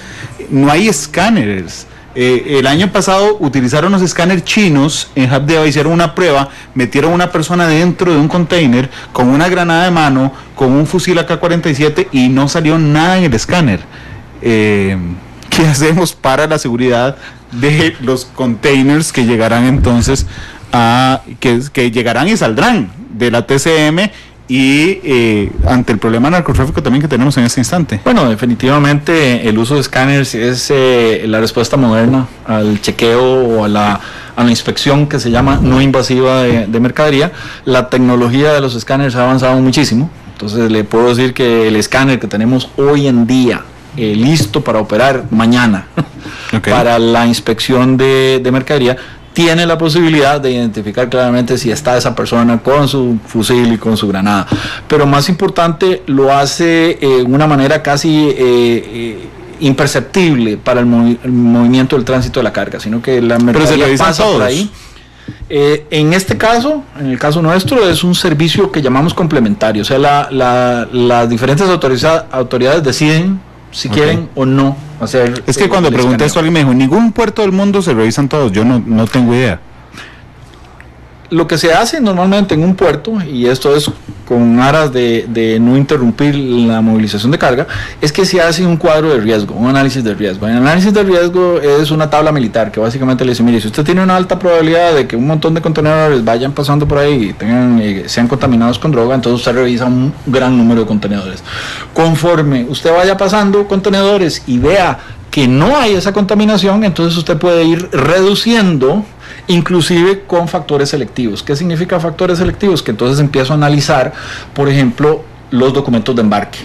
No hay escáneres. El año pasado utilizaron los escáneres chinos en Habdeba, hicieron una prueba, metieron una persona dentro de un container con una granada de mano, con un fusil AK-47 y no salió nada en el escáner. ¿Qué hacemos para la seguridad de los containers que llegarán entonces que llegarán y saldrán de la TCM y ante el problema de narcotráfico también que tenemos en este instante. Bueno, definitivamente el uso de escáneres es la respuesta moderna al chequeo o a la inspección que se llama no invasiva de mercadería. La tecnología de los escáneres ha avanzado muchísimo, entonces le puedo decir que el escáner que tenemos hoy en día listo para operar mañana para la inspección de mercadería tiene la posibilidad de identificar claramente si está esa persona con su fusil y con su granada, pero más importante, lo hace de una manera casi imperceptible para el movimiento del tránsito de la carga, sino que la mercadería pasa por ahí. En este caso, en el caso nuestro, es un servicio que llamamos complementario, o sea, las diferentes autoridades deciden si quieren o no hacer. Es que cuando pregunté esto, alguien me dijo, en ningún puerto del mundo se revisan todos. Yo no tengo idea. Lo que se hace normalmente en un puerto, y esto es con aras de no interrumpir la movilización de carga, es que se hace un cuadro de riesgo, un análisis de riesgo. El análisis de riesgo es una tabla militar que básicamente le dice, mire, si usted tiene una alta probabilidad de que un montón de contenedores vayan pasando por ahí y sean contaminados con droga, entonces usted revisa un gran número de contenedores. Conforme usted vaya pasando contenedores y vea que no hay esa contaminación, entonces usted puede ir reduciendo, inclusive con factores selectivos. ¿Qué significa factores selectivos? Que entonces empiezo a analizar, por ejemplo, los documentos de embarque.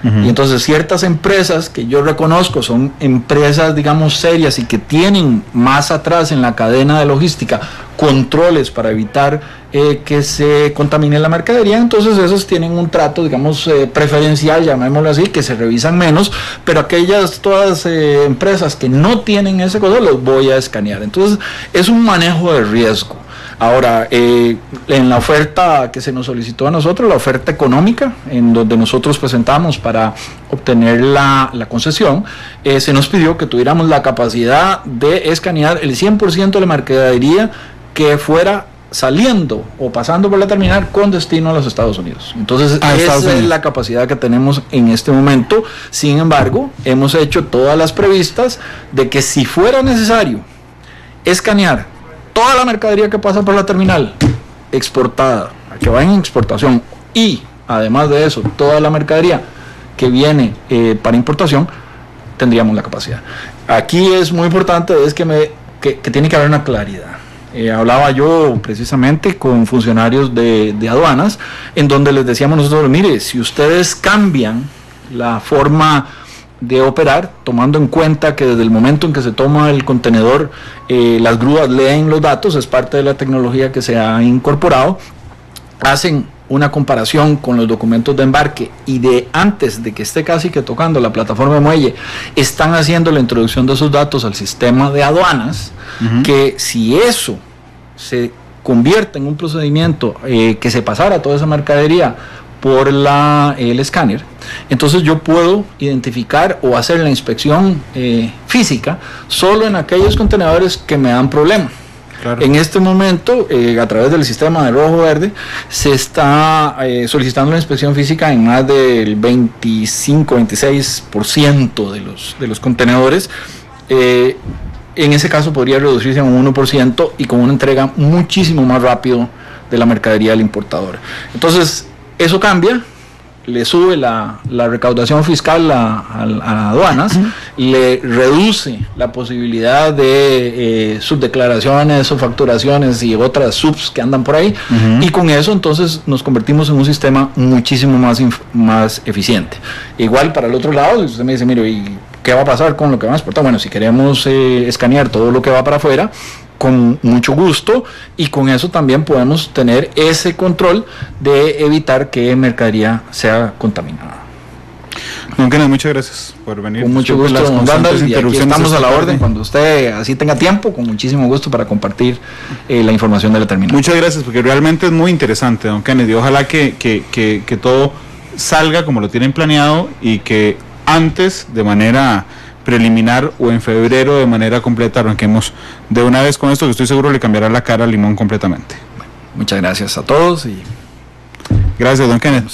Y entonces ciertas empresas que yo reconozco son empresas, digamos, serias y que tienen más atrás en la cadena de logística controles para evitar que se contamine la mercadería, entonces esos tienen un trato, digamos, preferencial, llamémoslo así, que se revisan menos, pero aquellas todas empresas que no tienen ese control los voy a escanear. Entonces es un manejo de riesgo. Ahora, en la oferta que se nos solicitó a nosotros, la oferta económica, en donde nosotros presentamos para obtener la concesión, se nos pidió que tuviéramos la capacidad de escanear el 100% de la mercadería que fuera saliendo o pasando por la terminal con destino a los Estados Unidos. Entonces, esa es la capacidad que tenemos en este momento. Sin embargo, hemos hecho todas las previstas de que si fuera necesario escanear toda la mercadería que pasa por la terminal exportada, que va en exportación, y además de eso, toda la mercadería que viene para importación, tendríamos la capacidad. Aquí es muy importante, es que tiene que haber una claridad. Hablaba yo precisamente con funcionarios de aduanas, en donde les decíamos nosotros, mire, si ustedes cambian la forma de operar, tomando en cuenta que desde el momento en que se toma el contenedor, las grúas leen los datos, es parte de la tecnología que se ha incorporado, hacen una comparación con los documentos de embarque y de antes de que esté casi que tocando la plataforma de muelle, están haciendo la introducción de esos datos al sistema de aduanas, que si eso se convierte en un procedimiento que se pasara toda esa mercadería por el escáner, entonces yo puedo identificar o hacer la inspección física solo en aquellos contenedores que me dan problema. Claro. En este momento, a través del sistema de rojo-verde, se está solicitando la inspección física en más del 25-26% de los contenedores. En ese caso podría reducirse a un 1% y con una entrega muchísimo más rápido de la mercadería del importador. Entonces, eso cambia, le sube la recaudación fiscal a aduanas, le reduce la posibilidad de subdeclaraciones o facturaciones y otras subs que andan por ahí, y con eso entonces nos convertimos en un sistema muchísimo más eficiente. Igual para el otro lado, si usted me dice, mire, ¿y qué va a pasar con lo que va a exportar? Bueno, si queremos escanear todo lo que va para afuera, con mucho gusto, y con eso también podemos tener ese control de evitar que mercadería sea contaminada. Don Kenneth, muchas gracias por venir. Con mucho gusto, don Randall, y aquí estamos a la orden cuando usted así tenga tiempo, con muchísimo gusto para compartir la información de la terminal. Muchas gracias, porque realmente es muy interesante, don Kenneth, y ojalá que todo salga como lo tienen planeado y que antes, de manera preliminar, o en febrero de manera completa, arranquemos de una vez con esto, que estoy seguro le cambiará la cara al limón completamente. Muchas gracias a todos y gracias, don Kenneth.